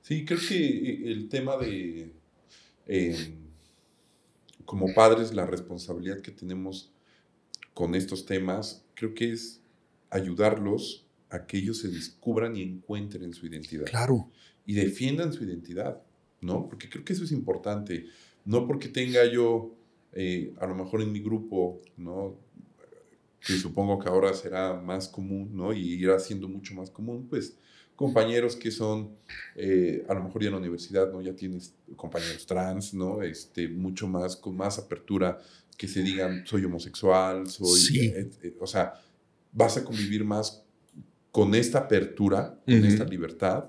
Sí, creo que el tema de, como padres, la responsabilidad que tenemos con estos temas, creo que es ayudarlos a que ellos se descubran y encuentren su identidad. Claro. Y defiendan su identidad, ¿no? Porque creo que eso es importante. No porque tenga yo, a lo mejor en mi grupo, ¿no? que supongo que ahora será más común, ¿no? Y irá siendo mucho más común, pues compañeros que son, a lo mejor ya en la universidad, ¿no? Ya tienes compañeros trans, ¿no? Mucho más, con más apertura, que se digan, soy homosexual, Sí. o sea, vas a convivir más con esta apertura, con esta libertad,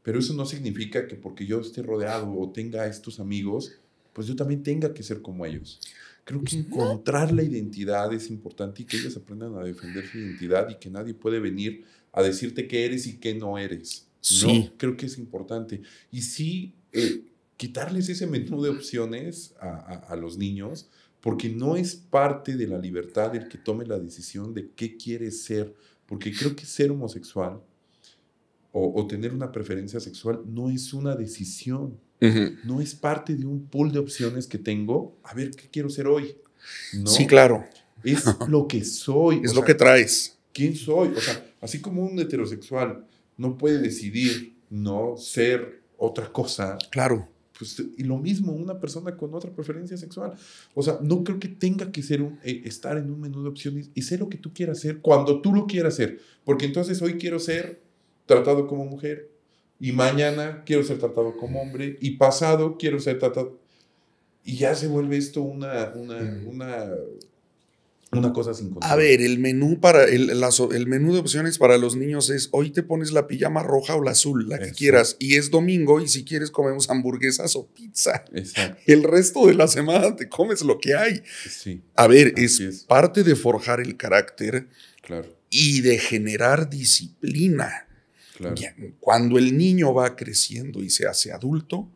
pero eso no significa que porque yo esté rodeado o tenga estos amigos, pues yo también tenga que ser como ellos. Creo que encontrar la identidad es importante y que ellos aprendan a defender su identidad y que nadie puede venir a decirte qué eres y qué no eres. Sí. No, creo que es importante. Y sí, quitarles ese menú de opciones a los niños, porque no es parte de la libertad el que tome la decisión de qué quiere ser, porque creo que ser homosexual o tener una preferencia sexual no es una decisión, no es parte de un pool de opciones que tengo, a ver qué quiero ser hoy, Sí, ¿no? claro. Es lo que soy. Es O lo sea, que traes. ¿quién soy? O sea, así como un heterosexual no puede decidir no ser otra cosa, Claro. pues, y lo mismo una persona con otra preferencia sexual. O sea, no creo que tenga que ser estar en un menú de opciones y ser lo que tú quieras ser cuando tú lo quieras ser. Porque entonces hoy quiero ser tratado como mujer y mañana quiero ser tratado como hombre y pasado quiero ser tratado. Y ya se vuelve esto una cosa sin A control. ver, el menú para el menú de opciones para los niños es hoy te pones la pijama roja o la azul, la que Eso. quieras, y es domingo y si quieres comemos hamburguesas o pizza. Exacto. El resto de la semana te comes lo que hay. Sí. A ver, Así es parte de forjar el carácter Claro, y de generar disciplina. claro. Cuando el niño va creciendo y se hace adulto,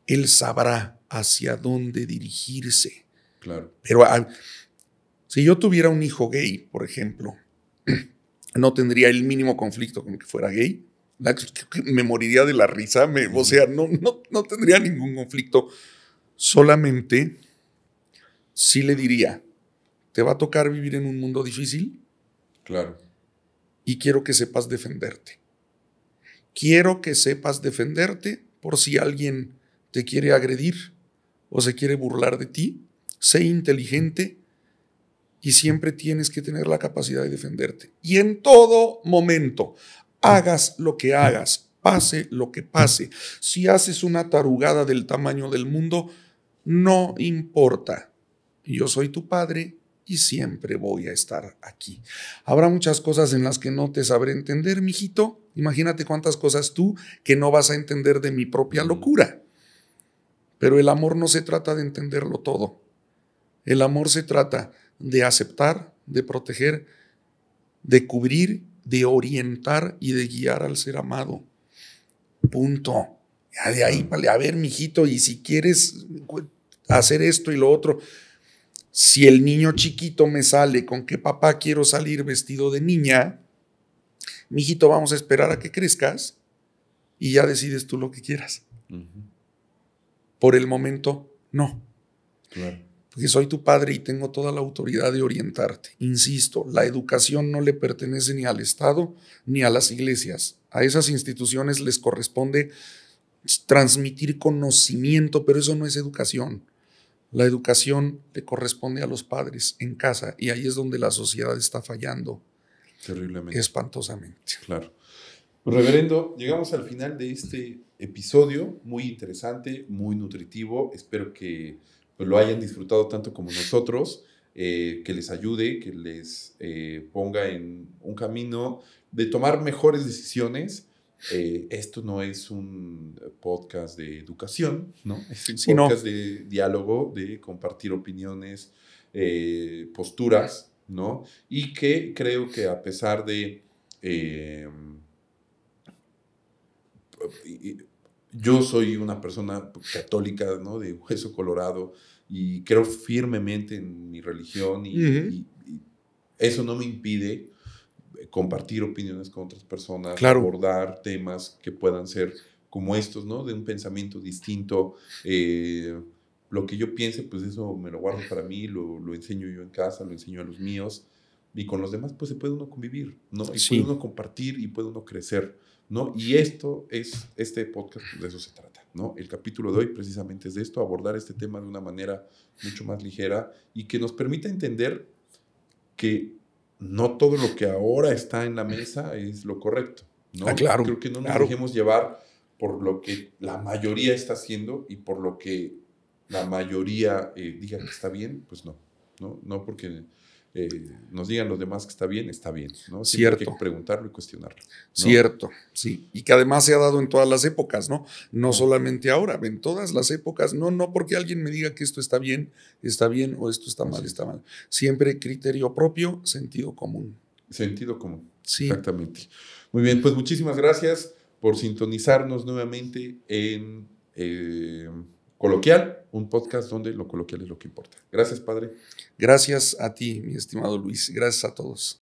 él sabrá hacia dónde dirigirse. Claro. Pero si yo tuviera un hijo gay, por ejemplo, no tendría el mínimo conflicto con que fuera gay. Me moriría de la risa, o sea, no tendría ningún conflicto. Solamente sí le diría, te va a tocar vivir en un mundo difícil Claro. y quiero que sepas defenderte. Quiero que sepas defenderte por si alguien te quiere agredir o se quiere burlar de ti. Sé inteligente y siempre tienes que tener la capacidad de defenderte. Y en todo momento, hagas lo que hagas, pase lo que pase. Si haces una tarugada del tamaño del mundo, no importa. Yo soy tu padre y siempre voy a estar aquí. Habrá muchas cosas en las que no te sabré entender, mijito. Imagínate cuántas cosas tú que no vas a entender de mi propia locura. Pero el amor no se trata de entenderlo todo. El amor se trata de aceptar, de proteger, de cubrir, de orientar y de guiar al ser amado. Punto. Ya de ahí, vale, a ver, mijito, y si quieres hacer esto y lo otro, si el niño chiquito me sale con que papá quiero salir vestido de niña, mijito, vamos a esperar a que crezcas y ya decides tú lo que quieras. Por el momento, no. Claro. Porque soy tu padre y tengo toda la autoridad de orientarte. Insisto, la educación no le pertenece ni al Estado ni a las iglesias. A esas instituciones les corresponde transmitir conocimiento, pero eso no es educación. La educación le corresponde a los padres en casa y ahí es donde la sociedad está fallando. Terriblemente. Espantosamente. Claro. Reverendo, llegamos al final de este episodio, muy interesante, muy nutritivo. Espero que pues, lo hayan disfrutado tanto como nosotros, que les ayude, que les ponga en un camino de tomar mejores decisiones. Esto no es un podcast de educación, ¿no? Es un podcast de diálogo, de compartir opiniones, posturas, ¿no? Y que creo que a pesar de... yo soy una persona católica, ¿no? De hueso colorado y creo firmemente en mi religión y eso no me impide compartir opiniones con otras personas, Claro. abordar temas que puedan ser como estos, ¿no? De un pensamiento distinto. Lo que yo piense, pues eso me lo guardo para mí, lo enseño yo en casa, lo enseño a los míos y con los demás, pues se puede uno convivir, ¿no? Y puede uno compartir y puede uno crecer, ¿no? Y este podcast, pues de eso se trata, ¿no? El capítulo de hoy precisamente es de esto, abordar este tema de una manera mucho más ligera y que nos permita entender que no todo lo que ahora está en la mesa es lo correcto, ¿no? Claro. Creo que no nos claro. dejemos llevar por lo que la mayoría está haciendo y por lo que la mayoría diga que está bien, pues no. No porque nos digan los demás que está bien, ¿no? Siempre Cierto. hay que preguntarlo y cuestionarlo, ¿no? Cierto, sí. Y que además se ha dado en todas las épocas, ¿no? No solamente ahora, en todas las épocas. No porque alguien me diga que esto está bien, o esto está mal, está mal. Siempre criterio propio, sentido común. Sentido común, Sí. Exactamente. Muy bien, pues muchísimas gracias por sintonizarnos nuevamente en Coloquial, un podcast donde lo coloquial es lo que importa. Gracias, padre. Gracias a ti, mi estimado Luis. Gracias a todos.